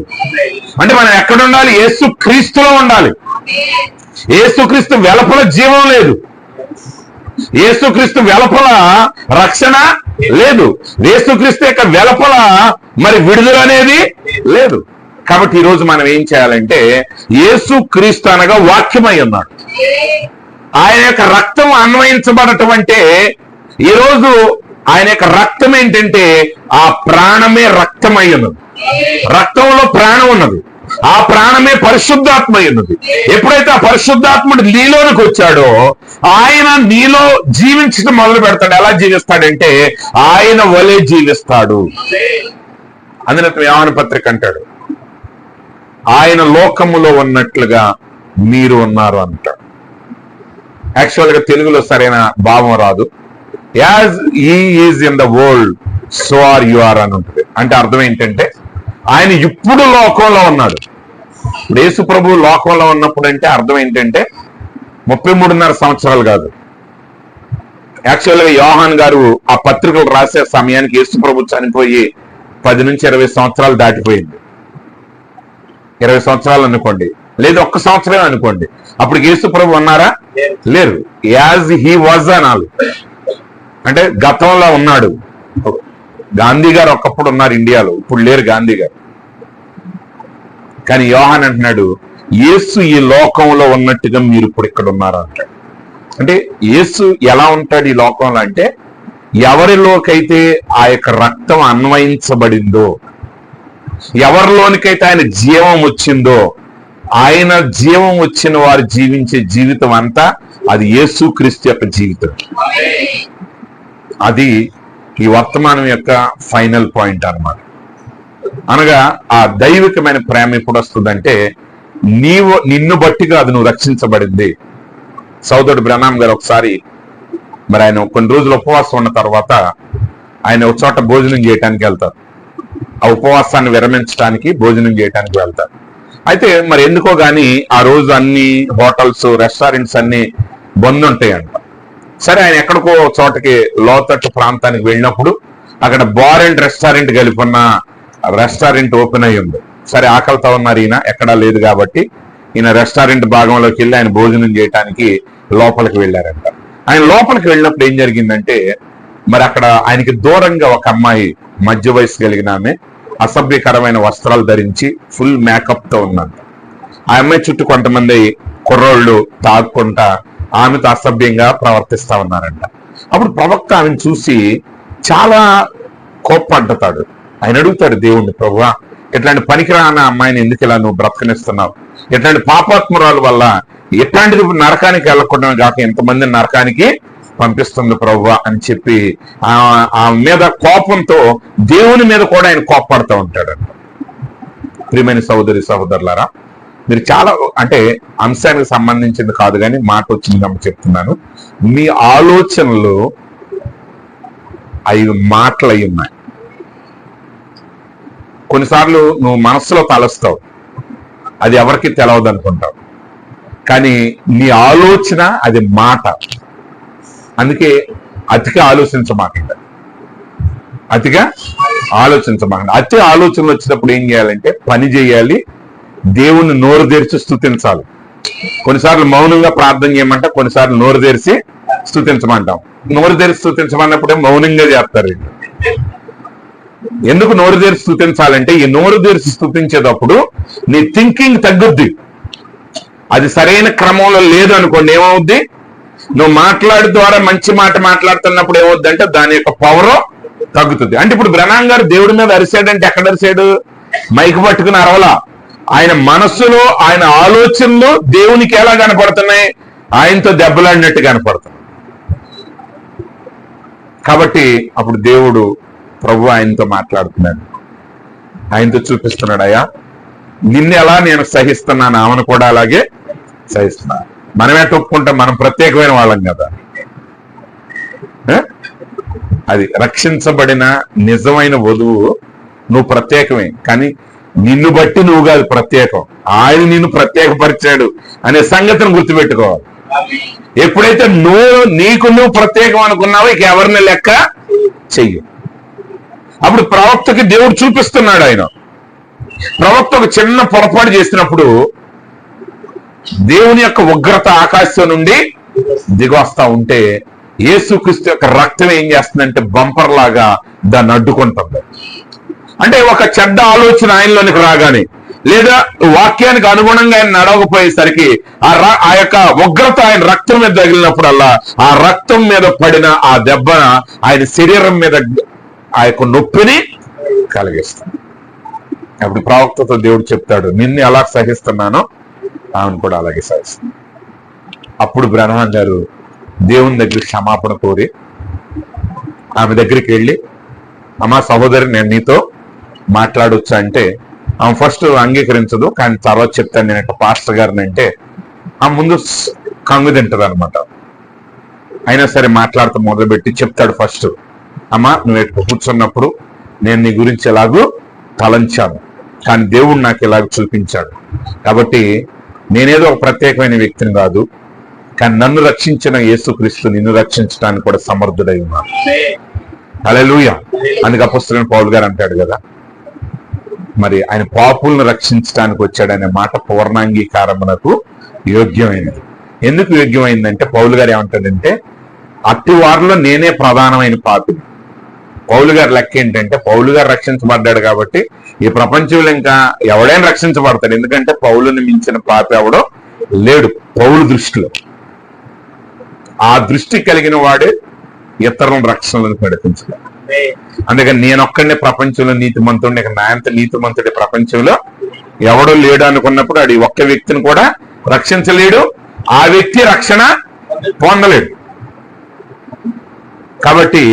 [SPEAKER 1] అంటే మనం ఎక్కడ ఉండాలి? యేసు క్రీస్తులో ఉండాలి. యేసుక్రీస్తు వెలుపల జీవం లేదు, యేసుక్రీస్తు వెలుపల రక్షణ లేదు, యేసుక్రీస్తు యొక్క వెలుపల మరి విడుదల అనేది లేదు. కాబట్టి ఈరోజు మనం ఏం చేయాలంటే యేసుక్రీస్తు అనగా వాక్యమై ఉన్నాడు. ఆయన యొక్క రక్తం అన్వయించబడటం అంటే ఈరోజు ఆయన యొక్క రక్తం ఏంటంటే ఆ ప్రాణమే రక్తమై ఉన్నది. రక్తంలో ప్రాణం ఉన్నది, ఆ ప్రాణమే పరిశుద్ధాత్మ ఉన్నది. ఎప్పుడైతే ఆ పరిశుద్ధాత్ముడు నీలోనికి వచ్చాడో ఆయన నీలో జీవించడం మొదలు పెడతాడు. ఎలా జీవిస్తాడంటే ఆయన వలె జీవిస్తాడు. అందులో యోహాను పత్రిక అంటాడు, ఆయన లోకములో ఉన్నట్లుగా మీరు ఉన్నారు అంటాడు. యాక్చువల్ గా తెలుగులో సరైన భావం రాదు. As he is in the world so are you are అని ఉంటుంది. అంటే అర్థం ఏంటంటే ఆయన ఇప్పుడు లోకంలో ఉన్నాడు. యేసు ప్రభు లోకంలో ఉన్నప్పుడు అంటే అర్థం ఏంటంటే 33.5 సంవత్సరాలు కాదు. యాక్చువల్ గా యోహాన్ గారు ఆ పత్రికలు రాసే సమయానికి యేసు ప్రభు చనిపోయి 10 నుంచి 20 సంవత్సరాలు దాటిపోయింది. 20 సంవత్సరాలు అనుకోండి, లేదు 1 సంవత్సరమే అనుకోండి. అప్పుడు యేసు ప్రభు ఉన్నారా? లేరు. యాజ్ హీ వాజ్ అనాలి. అంటే గతంలో ఉన్నాడు. గాంధీ గారు ఒకప్పుడు ఉన్నారు ఇండియాలో, ఇప్పుడు లేరు గాంధీ గారు. కానీ యోహాన్ అంటున్నాడు యేసు ఈ లోకంలో ఉన్నట్టుగా మీరు ఇప్పుడు ఇక్కడ ఉన్నారు అంటాడు. అంటే యేసు ఎలా ఉంటాడు ఈ లోకంలో అంటే ఎవరిలోకైతే ఆ యొక్క రక్తం అన్వయించబడిందో, ఎవరిలోనికైతే ఆయన జీవం వచ్చిందో, ఆయన జీవం వచ్చిన వారు జీవించే జీవితం అంతా అది యేసుక్రీస్తు యొక్క జీవితం. అది ఈ వర్తమానం యొక్క ఫైనల్ పాయింట్ అన్నమాట. అనగా ఆ దైవికమైన ప్రేమ ఎప్పుడు వస్తుందంటే నిన్ను బట్టి కాదు నువ్వు రక్షించబడింది. సోదరుడు బ్రహ్నాం గారు ఒకసారి మరి ఆయన కొన్ని రోజులు ఉపవాసం ఉన్న తర్వాత ఆయన ఒక చోట భోజనం చేయడానికి వెళ్తారు. ఆ ఉపవాసాన్ని విరమించడానికి భోజనం చేయడానికి వెళ్తారు. అయితే మరి ఎందుకో గాని ఆ రోజు అన్ని హోటల్స్, రెస్టారెంట్స్ అన్ని బంద్ ఉంటాయంట. సరే ఆయన ఎక్కడికో చోటకి లోతట్టు ప్రాంతానికి వెళ్ళినప్పుడు అక్కడ బార్ అండ్ రెస్టారెంట్ కలిపి ఉన్న రెస్టారెంట్ ఓపెన్ అయ్యి ఉంది. సరే ఆకలితో ఉన్నారు ఈయన, ఎక్కడా లేదు కాబట్టి ఈయన రెస్టారెంట్ భాగంలోకి వెళ్ళి ఆయన భోజనం చేయడానికి లోపలికి వెళ్ళారంట. ఆయన లోపలికి వెళ్ళినప్పుడు ఏం జరిగిందంటే మరి అక్కడ ఆయనకి దూరంగా ఒక అమ్మాయి మధ్య వయసు కలిగిన ఆమె అసభ్యకరమైన వస్త్రాలు ధరించి ఫుల్ మేకప్ తో ఉందంట. ఆ అమ్మాయి చుట్టూ కొంతమంది కుర్రోళ్ళు తాగుకుంటా ఆమెతో అసభ్యంగా ప్రవర్తిస్తా ఉన్నారంట. అప్పుడు ప్రవక్త ఆమెను చూసి చాలా కోప్పడ్డతాడు. ఆయన అడుగుతాడు దేవుణ్ణి, ప్రభువా ఇట్లాంటి పనికిరాని అమ్మాయిని ఎందుకు ఇలా నువ్వు బ్రతకనిస్తున్నావు? ఇట్లాంటి పాపాత్మురాల వల్ల ఎట్లాంటిది నరకానికి వెళ్ళకుండా కాక ఎంతమందిని నరకానికి పంపిస్తుంది ప్రభువా అని చెప్పి ఆ మీద కోపంతో దేవుని మీద కూడా ఆయన కోప్పడుతూ ఉంటాడంట. ప్రియమైన సహోదరి సహోదరులారా, మీరు చాలా అంటే అంశానికి సంబంధించింది కాదు కానీ మాట వచ్చింది కాబట్టి చెప్తున్నాను. మీ ఆలోచనలు అవి మాటలు అయి ఉన్నాయి. కొన్నిసార్లు నువ్వు మనసులో తలస్తావు, అది ఎవరికి తెలవదు అనుకుంటావు, కానీ నీ ఆలోచన అది మాట. అందుకే అతిగా ఆలోచించమాకండి, అతిగా ఆలోచించమాకండి. అతి ఆలోచనలు వచ్చినప్పుడు ఏం చేయాలంటే పని చేయాలి, దేవుణ్ణి నోరు తెరిచి స్తుతించాలి. కొన్నిసార్లు మౌనంగా ప్రార్థన చేయమంట, కొన్నిసార్లు నోరు తెరిచి స్తుతించమంటాం. నోరు తెరిచి స్తుతించమన్నప్పుడే మౌనంగా చేస్తారు. ఎందుకు నోరు తెరిచి స్తుతించాలంటే ఈ నోరు తెరిచి స్తుతించేటప్పుడు నీ థింకింగ్ తగ్గుద్ది. అది సరైన క్రమంలో లేదు అనుకోండి, ఏమవుద్ది? నువ్వు మాట్లాడే ద్వారా మంచి మాట మాట్లాడుతున్నప్పుడు ఏమవుద్ది అంటే దాని యొక్క పవర్ తగ్గుతుంది. అంటే ఇప్పుడు బ్రహ్నాం గారు దేవుడి మీద అరిసాడంటే ఎక్కడ అరిసాడు? మైకు పట్టుకుని అరవలా. ఆయన మనస్సులో ఆయన ఆలోచనలు దేవునికి ఎలా కనపడుతున్నాయి? ఆయనతో దెబ్బలాడినట్టు కనపడుతున్నాయి. కాబట్టి అప్పుడు దేవుడు ప్రభు ఆయనతో మాట్లాడుతున్నాడు, ఆయనతో చూపిస్తున్నాడు, అయ్యా నిన్ను ఎలా నేను సహిస్తున్నాను ఆమెను కూడా అలాగే సహిస్తున్నాను. మనమే ఒప్పుకుంటాం, మనం ప్రత్యేకమైన వాళ్ళం కదా. అది రక్షించబడిన నిజమైన వధువు నువ్వు ప్రత్యేకమే, కానీ నిన్ను బట్టి నువ్వు కాదు ప్రత్యేకం, ఆయన నిన్ను ప్రత్యేకపరిచాడు అనే సంగతిని గుర్తుపెట్టుకోవాలి. ఎప్పుడైతే నువ్వు ప్రత్యేకం అనుకున్నావో ఇక ఎవరిని లెక్క చెయ్యి. అప్పుడు ప్రవక్తకి దేవుడు చూపిస్తున్నాడు. ఆయన ప్రవక్త ఒక చిన్న పొరపాటు చేసినప్పుడు దేవుని యొక్క ఉగ్రత ఆకాశం నుండి దిగొస్తా ఉంటే యేసుక్రీస్తు యొక్క రక్తం ఏం చేస్తుందంటే బంపర్ లాగా దాన్ని అడ్డుకుంటుంది. అంటే ఒక చెడ్డ ఆలోచన ఆయనలోనికి రాగానే లేదా వాక్యానికి అనుగుణంగా ఆయన నడవకపోయేసరికి ఆ యొక్క ఉగ్రత ఆయన రక్తం మీద తగిలినప్పుడల్లా ఆ రక్తం మీద పడిన ఆ దెబ్బన ఆయన శరీరం మీద ఆ యొక్క నొప్పిని కలిగిస్తాడు. అప్పుడు ప్రవక్తతో దేవుడు చెప్తాడు, నిన్ను ఎలా సహిస్తున్నానో ఆమెను కూడా అలాగే సహిస్తాను. అప్పుడు బ్రహ్మన్ గారు దేవుని దగ్గర క్షమాపణ కోరి ఆమె దగ్గరికి వెళ్ళి, అమ్మా సహోదరి నేను నీతో మాట్లాడొచ్చు అంటే ఆమె ఫస్ట్ అంగీకరించదు, కానీ తర్వాత చెప్తాను నేను పాస్టర్ గారిని అంటే ఆ ముందు కంగు తింటది అనమాట. అయినా సరే మాట్లాడుతూ మొదలుపెట్టి చెప్తాడు ఫస్ట్, అమ్మా నువ్వు ఎట్లా కూర్చున్నప్పుడు నేను నీ గురించి ఎలాగూ తలంచాను, కానీ దేవుడు నాకు ఎలాగ చూపించాడు. కాబట్టి నేనేదో ఒక ప్రత్యేకమైన వ్యక్తిని కాదు, కానీ నన్ను రక్షించిన యేసుక్రీస్తు నిన్ను రక్షించడానికి కూడా సమర్థుడై ఉన్నాడు. హల్లెలూయా. అందుకే అపొస్తలుడైన పౌలు గారు అంటాడు కదా, మరి ఆయన పాపులను రక్షించడానికి వచ్చాడనే మాట పూర్ణాంగీకారమునకు యోగ్యమైనది. ఎందుకు యోగ్యమైందంటే పౌలు గారు ఏమంటాడంటే, అట్టి వారిలో నేనే ప్రధానమైన పాపిని. పౌలు గారి లెక్క ఏంటంటే, పౌలు గారు రక్షించబడ్డాడు కాబట్టి ఈ ప్రపంచంలో ఇంకా ఎవడైనా రక్షించబడతాడు. ఎందుకంటే పౌలుని మించిన పాపి ఎవడో లేడు పౌలు దృష్టిలో. ఆ దృష్టి కలిగిన వాడే ఇతరులను రక్షణలను నడిపించలేదు. అందుకని నేనొక్కడే ప్రపంచంలో నీతిమంతుడిని, ఇక నా అంత నీతిమంతుడి ప్రపంచంలో ఎవడో లేడు అనుకున్నప్పుడు అది ఒక్క వ్యక్తిని కూడా రక్షించలేడు, ఆ వ్యక్తి రక్షణ పొందలేడు. కాబట్టి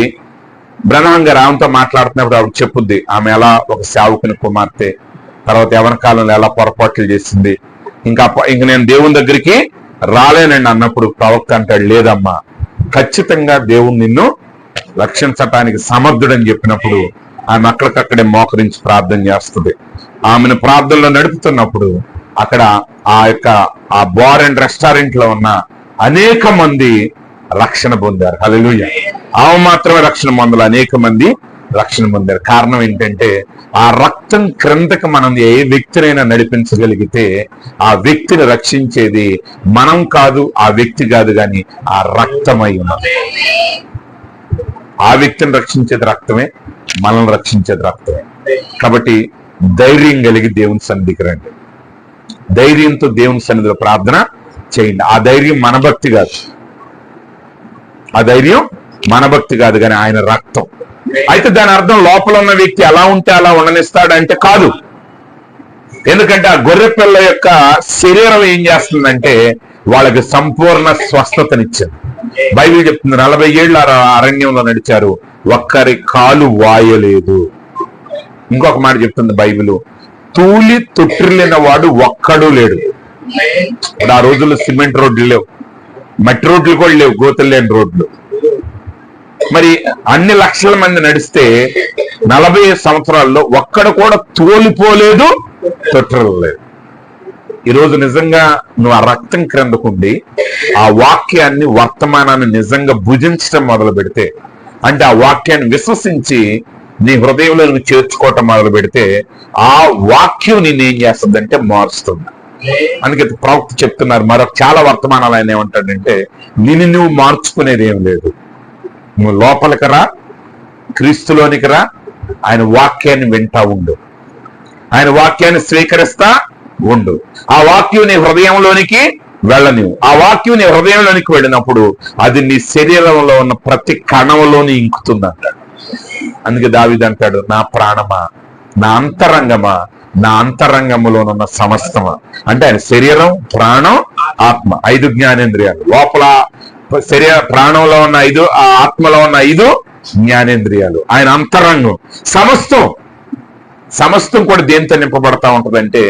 [SPEAKER 1] బ్రహ్మన్ గారు ఆమెతో మాట్లాడుతున్నప్పుడు ఆవిడ చెప్పుద్ది, ఆమె ఎలా ఒక సేవకుని కుమార్తె, తర్వాత యవన కాలంలో ఎలా పొరపాట్లు చేసింది, ఇంక నేను దేవుని దగ్గరికి రాలేనండి అన్నప్పుడు ప్రవక్త అంటాడు, లేదమ్మా ఖచ్చితంగా దేవుడు నిన్ను రక్షించటానికి సమర్థుడని చెప్పినప్పుడు ఆమె అక్కడికక్కడే మోకరించి ప్రార్థన చేస్తుంది. ఆమెను ప్రార్థనలో నడుపుతున్నప్పుడు అక్కడ ఆ బార్ అండ్ రెస్టారెంట్ లో ఉన్న అనేక మంది రక్షణ పొందారు. హల్లెలూయా. ఆమె మాత్రమే రక్షణ పొందాలి, అనేక మంది రక్షణ పొందారు. కారణం ఏంటంటే ఆ రక్తం క్రిందకి మనం ఏ వ్యక్తినైనా నడిపించగలిగితే ఆ వ్యక్తిని రక్షించేది మనం కాదు, ఆ వ్యక్తి కాదు, కానీ ఆ రక్తమై ఉన్నది. ఆ వ్యక్తిని రక్షించేది రక్తమే, మనల్ని రక్షించేది రక్తమే. కాబట్టి ధైర్యం కలిగి దేవుని సన్నిధికి రండి, ధైర్యంతో దేవుని సన్నిధిలో ప్రార్థన చేయండి. ఆ ధైర్యం మన భక్తి కాదు, ఆ ధైర్యం మన భక్తి కాదు, కానీ ఆయన రక్తం. అయితే దాని అర్థం లోపల ఉన్న వ్యక్తి ఎలా ఉంటే అలా ఉండనిస్తాడంటే కాదు. ఎందుకంటే ఆ గొర్రె పిల్ల యొక్క శరీరం ఏం చేస్తుందంటే వాళ్ళకి సంపూర్ణ స్వస్థతనిచ్చింది. బైబిల్ చెప్తుంది 40 ఏళ్ళు అరణ్యంలో నడిచారు, ఒక్కరి కాలు వాయలేదు. ఇంకొక మాట చెప్తుంది బైబిల్, తూలి తొట్టిల్లిన వాడు ఒక్కడూ లేడు. ఆ రోజుల్లో సిమెంట్ రోడ్లు లేవు, మట్టి రోడ్లు కూడా లేవు, గోతులు లేని రోడ్లు. మరి అన్ని లక్షల మంది నడిస్తే 40 సంవత్సరాల్లో ఒక్కడు కూడా తోలిపోలేదు, తొట్టిల్లలేదు. ఈరోజు నిజంగా నువ్వు ఆ రక్తం క్రిందకుండి ఆ వాక్యాన్ని, వర్తమానాన్ని నిజంగా భుజించడం మొదలు పెడితే, అంటే ఆ వాక్యాన్ని విశ్వసించి నీ హృదయంలో నువ్వు చేర్చుకోవటం మొదలు పెడితే ఆ వాక్యం నేనేం చేస్తుందంటే మారుస్తుంది. అందుకే ప్రవక్త చెప్తున్నారు, మరొక చాలా వర్తమానాలు ఆయన ఏమంటాడంటే, నిన్ను నువ్వు మార్చుకునేది ఏం లేదు, నువ్వు లోపలికి రా, క్రీస్తులోనికి రా, ఆయన వాక్యాన్ని వింటా ఉండు, ఆయన వాక్యాన్ని స్వీకరిస్తా ఉండు. ఆ వాక్యం నీ హృదయంలోనికి వెళ్ళనివ్వు. ఆ వాక్యం నీ హృదయంలోనికి వెళ్ళినప్పుడు అది నీ శరీరంలో ఉన్న ప్రతి కణంలోని ఇంకుతుందంట. అందుకే దావీదు అంటాడు, నా ప్రాణమా, నా అంతరంగమా, నా అంతరంగములోనున్న సమస్తమా. అంటే ఆయన శరీరం, ప్రాణం, ఆత్మ, 5 జ్ఞానేంద్రియాలు. లోపల ప్రాణంలో ఉన్న 5, ఆ ఆత్మలో ఉన్న 5 జ్ఞానేంద్రియాలు. ఆయన అంతరంగం సమస్తం కూడా దేంతో నింపబడతా ఉంటదంటే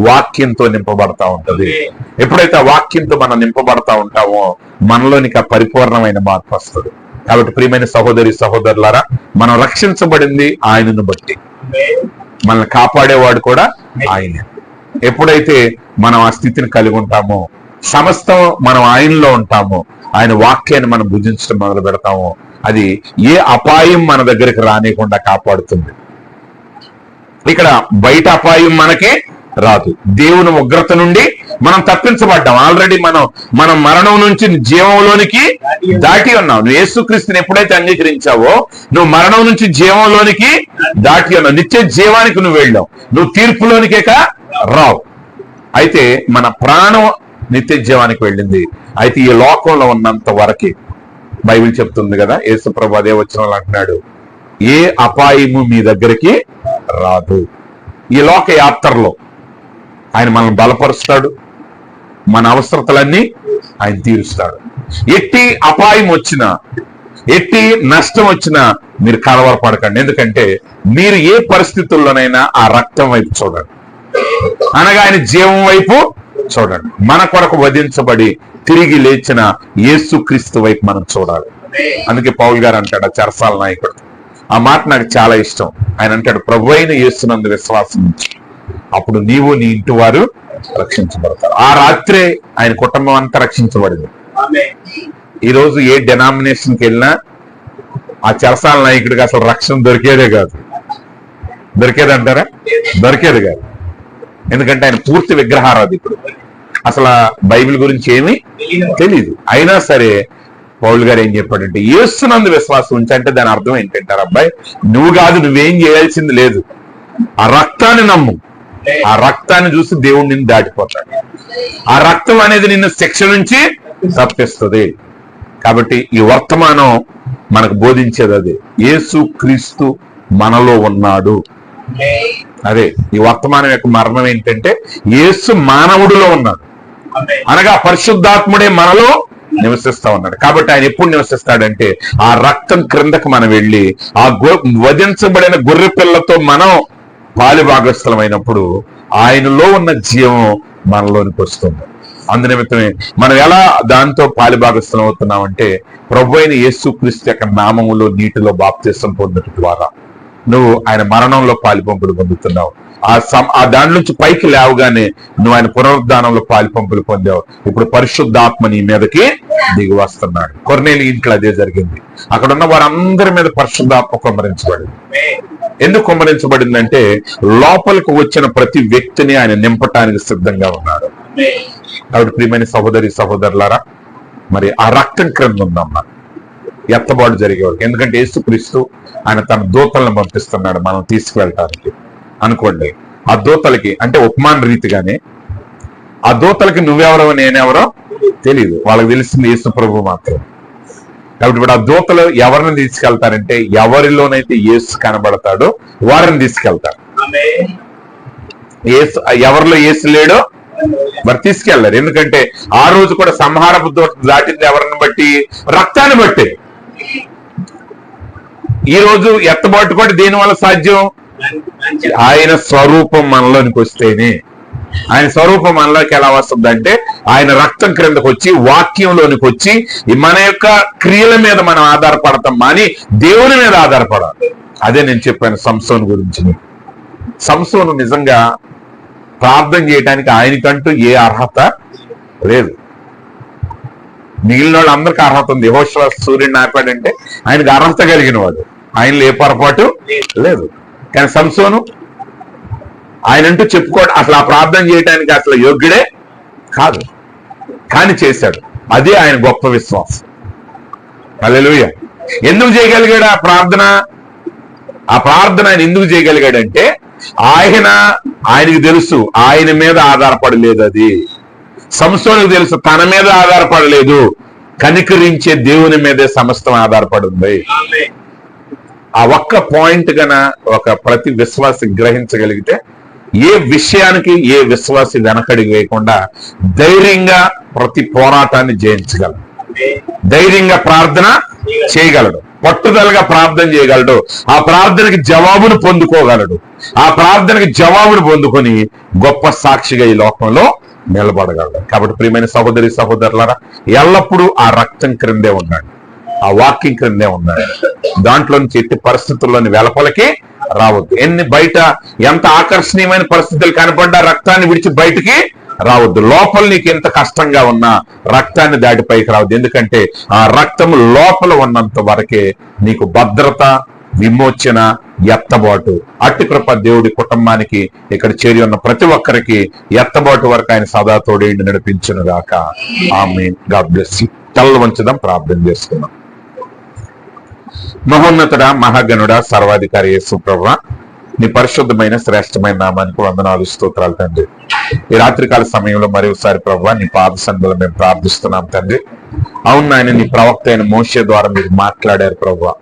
[SPEAKER 1] వాక్యంతో నింపబడతా ఉంటది. ఎప్పుడైతే ఆ వాక్యంతో మనం నింపబడతా ఉంటామో మనలోనికి ఆ పరిపూర్ణమైన మార్పు వస్తుంది. కాబట్టి ప్రియమైన సహోదరి సహోదరులారా, మనం రక్షించబడింది ఆయనను బట్టి, మనల్ని కాపాడేవాడు కూడా ఆయనే. ఎప్పుడైతే మనం ఆ స్థితిని కలిగి ఉంటామో, సమస్తం మనం ఆయనలో ఉంటామో, ఆయన వాక్యాన్ని మనం భుజించడం మొదలు పెడతామో, అది ఏ అపాయం మన దగ్గరికి రానికుండా కాపాడుతుంది. ఇక్కడ బయట అపాయం మనకే రాదు. దేవుని ఉగ్రత నుండి మనం తప్పించబడ్డాం. ఆల్రెడీ మనం మరణం నుంచి జీవంలోనికి దాటి ఉన్నావు. నువ్వు యేసుక్రీస్తుని ఎప్పుడైతే అంగీకరించావో నువ్వు మరణం నుంచి జీవంలోనికి దాటి ఉన్నావు. నిత్య జీవానికి నువ్వు వెళ్ళావు. నువ్వు తీర్పులోనికే రావు. అయితే మన ప్రాణం నిత్య జీవానికి వెళ్ళింది. అయితే ఈ లోకంలో ఉన్నంత వరకు బైబిల్ చెప్తుంది కదా, యేసుప్రభు అదే వచనంలో అంటున్నాడు, ఏ అపాయము మీ దగ్గరికి రాదు. ఈ లోక యాత్రలో ఆయన మనల్ని బలపరుస్తాడు, మన అవసరతలన్నీ ఆయన తీరుస్తాడు. ఎట్టి అపాయం వచ్చినా, ఎట్టి నష్టం వచ్చినా మీరు కలవరపడకండి. ఎందుకంటే మీరు ఏ పరిస్థితుల్లోనైనా ఆ రక్తం వైపు చూడండి, అనగా ఆయన జీవం వైపు చూడండి. మన కొరకు వధించబడి తిరిగి లేచిన యేసుక్రీస్తు వైపు మనం చూడాలి. అందుకే పౌలు గారు అంటాడు, ఆ చెరసాల నాయకుడు, ఆ మాట నాకు చాలా ఇష్టం. ఆయన అంటాడు, ప్రభు అయిన యేసునందు విశ్వాసం ఉంచు, అప్పుడు నీవు నీ ఇంటి వారు రక్షించబడతారు. ఆ రాత్రే ఆయన కుటుంబం అంతా రక్షించబడింది. ఈ రోజు ఏ డెనామినేషన్కి వెళ్ళినా ఆ చెరసాల నాయకుడికి అసలు రక్షణ దొరికేదే కాదు. దొరికేదంటారా? దొరికేది కాదు. ఎందుకంటే ఆయన పూర్తి విగ్రహారాధికుడు, అసలు బైబిల్ గురించి ఏమీ తెలీదు. అయినా సరే పౌలు గారు ఏం చెప్పాడంటే, యేసునందు విశ్వాసం ఉంచంటే దాని అర్థం ఏంటంటారు, అబ్బాయి నువ్వు కాదు, నువ్వేం చేయాల్సింది లేదు, ఆ రక్తాన్ని నమ్ము. ఆ రక్తాన్ని చూసి దేవుడు నిన్ను దాటిపోతాడు. ఆ రక్తం అనేది నిన్ను శిక్ష నుంచి తప్పిస్తుంది. కాబట్టి ఈ వర్తమానం మనకు బోధించేది అదే, యేసు క్రీస్తు మనలో ఉన్నాడు. అదే ఈ వర్తమానం యొక్క మర్మం ఏంటంటే, యేసు మానవుడిలో ఉన్నాడు, అనగా పరిశుద్ధాత్ముడే మనలో నివసిస్తా ఉన్నాడు. కాబట్టి ఆయన ఎప్పుడు నివసిస్తాడంటే, ఆ రక్తం క్రిందకు మనం వెళ్ళి ఆ వధించబడిన గొర్రె పిల్లతో మనం పాలిభాగస్థలమైనప్పుడు ఆయనలో ఉన్న జీవం మనలోనికి వస్తుంది. అందునిమిత్తమే మనం ఎలా దాంతో పాలిభాగస్థలం అవుతున్నామంటే, ప్రభు అయిన యేసుక్రీస్తు యొక్క నామములో నీటిలో బాప్తిసం పొందడం ద్వారా నువ్వు ఆయన మరణంలో పాలిపంపులు పొందుతున్నావు. ఆ దాని నుంచి పైకి లేవగానే నువ్వు ఆయన పునరుద్ధానంలో పాలిపంపులు పొందావు. ఇప్పుడు పరిశుద్ధాత్మ నీ మీదకి దిగి వస్తున్నాడు. కొర్నేలి ఇంట్లో అదే జరిగింది. అక్కడ ఉన్న వారందరి మీద పరిశుద్ధాత్మ కుమ్మరించబడింది. ఎందుకు కుమ్మరించబడిందంటే, లోపలికి వచ్చిన ప్రతి వ్యక్తిని ఆయన నింపటానికి సిద్ధంగా ఉన్నాడు. కాబట్టి ప్రియమైన సహోదరి సహోదరులారా, మరి ఆ రక్తం క్రింద ఉందమ్మా ఎత్తబాటు జరిగేవాడు. ఎందుకంటే యేసుక్రీస్తు ఆయన తన దూతలను పంపిస్తున్నాడు మనం తీసుకువెళ్ళటానికి. అనుకోండి, ఆ దూతలకి అంటే ఉపమాన రీతిగానే ఆ దూతలకి నువ్వెవరో నేనెవరో తెలియదు, వాళ్ళకి తెలిసింది యేసు ప్రభు మాత్రం. కాబట్టి ఇప్పుడు ఆ దూతలు ఎవరిని తీసుకెళ్తారంటే, ఎవరిలోనైతే యేసు కనబడతాడో వారిని తీసుకెళ్తారు. ఎవరిలో యేసు లేడో మరి తీసుకెళ్లారు. ఎందుకంటే ఆ రోజు కూడా సంహారపు దూత దాటింది ఎవరిని బట్టి? రక్తాన్ని బట్టి. ఈ రోజు ఎత్తబాటు కూడా దేని వల్ల సాధ్యం? ఆయన స్వరూపం మనలోనికి వస్తేనే. ఆయన స్వరూపం మనలోకి ఎలా వస్తుంది అంటే, ఆయన రక్తం క్రిందకు వచ్చి వాక్యంలోనికి వచ్చి మన యొక్క క్రియల మీద మనం ఆధారపడతాం మాని దేవుని మీద ఆధారపడాలి. అదే నేను చెప్పాను సంసోను గురించి. సంసోను నిజంగా ప్రార్థన చేయడానికి ఆయనకంటూ ఏ అర్హత లేదు. మిగిలిన వాళ్ళు అందరికీ అర్హత ఉంది. యెహోషువ సూర్యుడిని ఆపాడంటే ఆయనకు అర్హత కలిగిన వాడు, ఆయనలో ఏ పొరపాటు లేదు. కానీ సంసోను ఆయనంటూ చెప్పుకోవడం, అసలు ఆ ప్రార్థన చేయడానికి అసలు యోగ్యుడే కాదు, కానీ చేశాడు. అదే ఆయన గొప్ప విశ్వాసం. హల్లెలూయా. ఎందుకు చేయగలిగాడు ఆ ప్రార్థన? ఆ ప్రార్థన ఆయన ఎందుకు చేయగలిగాడంటే, ఆయనకి తెలుసు ఆయన మీద ఆధారపడలేదు. అది సంసోనుకు తెలుసు తన మీద ఆధారపడలేదు, కనికరించే దేవుని మీదే సమస్తం ఆధారపడి ఉంది. ఆ ఒక్క పాయింట్ గన ఒక ప్రతి విశ్వాసి గ్రహించగలిగితే, ఏ విషయానికి ఏ విశ్వాసి వెనకడికి వేయకుండా ధైర్యంగా ప్రతి పోరాటాన్ని జయించగలడు, ధైర్యంగా ప్రార్థన చేయగలడు, పట్టుదలగా ప్రార్థన చేయగలడు, ఆ ప్రార్థనకి జవాబును పొందుకోగలడు, ఆ ప్రార్థనకి జవాబును పొందుకొని గొప్ప సాక్షిగా ఈ లోకంలో నిలబడగలడు. కాబట్టి ప్రియమైన సహోదరి సహోదరులారా, ఎల్లప్పుడూ ఆ రక్తం క్రిందే ఉన్నాడు, ఆ వాక్యం క్రిందే ఉన్నాడు. దాంట్లో నుంచి ఎట్టి పరిస్థితుల్లోని వెలపలకి రావద్దు. బయట ఎంత ఆకర్షణీయమైన పరిస్థితులు కనపడ్డా రక్తాన్ని విడిచి బయటికి రావద్దు. లోపల నీకు ఎంత కష్టంగా ఉన్నా రక్తాన్ని దాటి పైకి రావద్దు. ఎందుకంటే ఆ రక్తము లోపల ఉన్నంత వరకే నీకు భద్రత, విమోచన, ఎత్తబాటు. అట్టి కృప దేవుడి కుటుంబానికి, ఇక్కడ చేరి ఉన్న ప్రతి ఒక్కరికి ఎత్తబాటు వరకు ఆయన సదా తోడేండి నడిపించును గాక. ఆమేన్. God bless you. తలలు వంచుదాం, ప్రార్థన చేసుకుందాం. మహోన్నతుడా, మహాగణుడా, సర్వాధికారి యేసు ప్రభువా, నీ పరిశుద్ధమైన శ్రేష్టమైన నామానికి వందనాలు, స్తోత్రాలు తండ్రి. ఈ రాత్రికాల సమయంలో మరొకసారి ప్రభువా నీ పాద సన్నిధిలో మేము ప్రార్థిస్తున్నాం తండ్రి. అవును నాయన, నీ ప్రవక్త అయిన మోషే ద్వారా మీరు మాట్లాడారు ప్రభువా.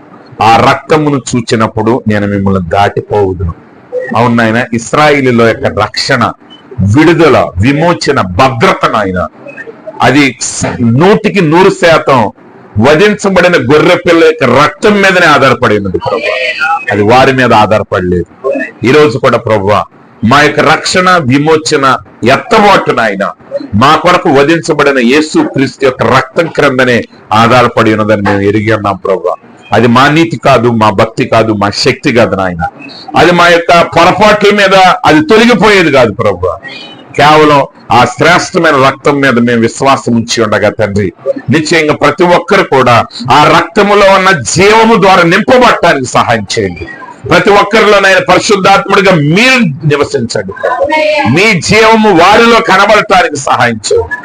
[SPEAKER 1] ఆ రక్తమును చూచినప్పుడు నేను మిమ్మల్ని దాటిపోవుదును. అవును నాయన, ఇశ్రాయేలుల యొక్క రక్షణ, విడుదల, విమోచన, భద్రత నాయన, అది 100% వధించబడిన గొర్రె పిల్ల యొక్క రక్తం మీదనే ఆధారపడి ఉన్నది ప్రభువా. అది వారి మీద ఆధారపడలేదు. ఈ రోజు కూడా ప్రభువా మా యొక్క రక్షణ, విమోచన, ఎత్తబాటు నాయన మా కొరకు వధించబడిన యేసు క్రీస్తు యొక్క రక్తం క్రిందనే ఆధారపడి ఉన్నదని మేము ఎరిగి ఉన్నాం ప్రభువా. అది మా నీతి కాదు, మా భక్తి కాదు, మా శక్తి కాదు నాయన. అది మా యొక్క పొరపాట్ల మీద అది తొలగిపోయేది కాదు ప్రభువా. కేవలం ఆ శ్రేష్టమైన రక్తం మీద మేము విశ్వాసం ఉంచి ఉండగా తండ్రి, నిశ్చయంగా ప్రతి ఒక్కరు కూడా ఆ రక్తములో ఉన్న జీవము ద్వారా నింపబడటానికి సహాయం చేయండి. ప్రతి ఒక్కరిలోనైనా పరిశుద్ధాత్ముడిగా మీరు నివసించండి. మీ జీవము వారిలో కనబడటానికి సహాయం చేయండి.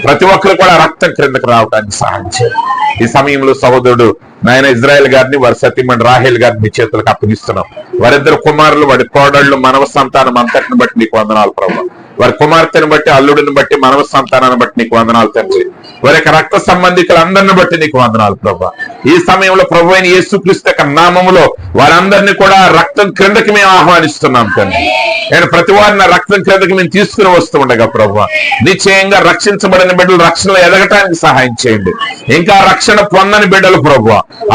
[SPEAKER 1] ప్రతి ఒక్కరు కూడా రక్తం క్రిందకు రావడానికి సహాయం చేయండి. ఈ సమయంలో సహోదరుడు నాయన ఇజ్రాయెల్ గారిని, వారి సతీమణి రాహేల్ గారిని మీ చేతులకు అప్పగిస్తున్నాం. వారిద్దరు కుమారులు, వారి కోడళ్ళు, మనవ సంతానం అంతటిని బట్టి నీకు వందనాలు ప్రభు. వారి కుమార్తెను బట్టి, అల్లుడిని బట్టి, మనవ సంతానాన్ని బట్టి నీకు వందనాలు తండ్రి. వారి యొక్క రక్త సంబంధికులందరిని బట్టి నీకు వందనాలు ప్రభు. ఈ సమయంలో ప్రభు అయిన యేసుక్రీస్తు యొక్క నామములో వారందరినీ కూడా రక్తం క్రిందకి మేము ఆహ్వానిస్తున్నాం తండ్రి. నేను ప్రతి వారిని రక్తం క్రిందకి మేము తీసుకుని వస్తూ ఉండగా ప్రభు, నిశ్చయంగా రక్షించబడిన బిడ్డలు రక్షణలో ఎదగటానికి సహాయం చేయండి. ఇంకా రక్షణ పొందని బిడ్డలు ప్రభు,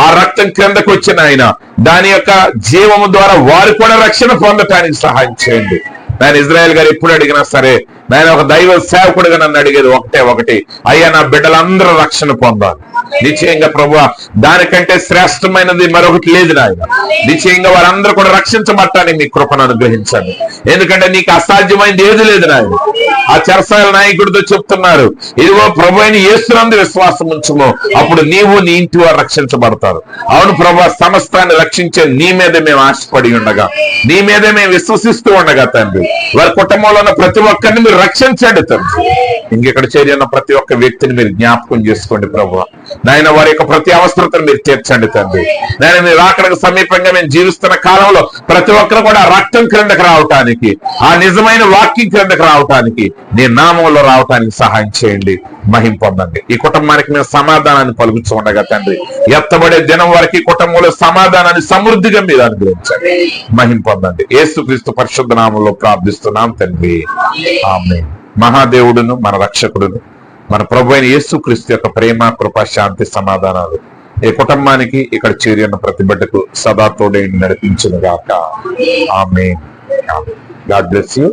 [SPEAKER 1] ఆ రక్తం క్రిందకు వచ్చిన ఆయన దాని యొక్క జీవము ద్వారా వారు కూడా రక్షణ పొందటానికి సహాయం చేయండి. నేను ఇజ్రాయెల్ గారు ఎప్పుడు అడిగినా సరే, నేను ఒక దైవ సేవకుడిగా నన్ను అడిగేది ఒకటి, అయ్యా నా బిడ్డలందరూ రక్షణ పొందాలి. నిశ్చయంగా ప్రభువా దానికంటే శ్రేష్టమైనది మరొకటి లేదు నాయన. నిశ్చయంగా వారందరూ కూడా రక్షించబట్టానికి నీ కృపను అనుగ్రహించండి. ఎందుకంటే నీకు అసాధ్యమైనది ఏది లేదు నాయన. ఆ చెరసాల నాయకుడితో చెప్తున్నారు, ఇదిగో ప్రభు అయిన యేసునందు విశ్వాసం ఉంచుము, అప్పుడు నీవు నీ ఇంటి వారు రక్షించబడతారు. అవును ప్రభువా, సమస్తాన్ని రక్షించే నీ మీదే మేము ఆశపడి ఉండగా, నీ మీదే మేము విశ్వసిస్తూ ఉండగా తండ్రి, వారి కుటుంబంలో ఉన్న ప్రతి ఒక్కరిని మీరు రక్షించండి తండ్రి. ఇంకెక్కడ చేరిన ప్రతి ఒక్క వ్యక్తిని మీరు జ్ఞాపకం చేసుకోండి ప్రభువా. నాయన వారి యొక్క ప్రతి అవసరతను మీరు తీర్చండి తండ్రి. నేను మీరు అక్కడికి సమీపంగా మేము జీవిస్తున్న కాలంలో ప్రతి ఒక్కరు కూడా రక్తం క్రిందకు రావటానికి, ఆ నిజమైన వాక్యం క్రిందకు రావటానికి, నీ నామంలో రావటానికి సహాయం చేయండి. మహిమ పొందండి. ఈ కుటుంబానికి మేము సమాధానాన్ని పలుకుతూ ఉండగా తండ్రి, ఎత్తబడే దినం వరకు కుటుంబంలో సమాధానాన్ని సమృద్ధిగా మీరు అనుగ్రహించండి. మహిమ పొందండి. యేసుక్రీస్తు పరిశుద్ధ నామంలో ప్రార్థిస్తున్నాం తండ్రి, ఆమేన్. మహాదేవుడును మన రక్షకుడును మన ప్రభు అయిన యేసుక్రీస్తు యొక్క ప్రేమ, కృప, శాంతి, సమాధానాలు ఈ కుటుంబానికి, ఇక్కడ చేరి ఉన్న ప్రతి బిడ్డకు సదా తోడే నడిపించును గాక. ఆమేన్. God bless you.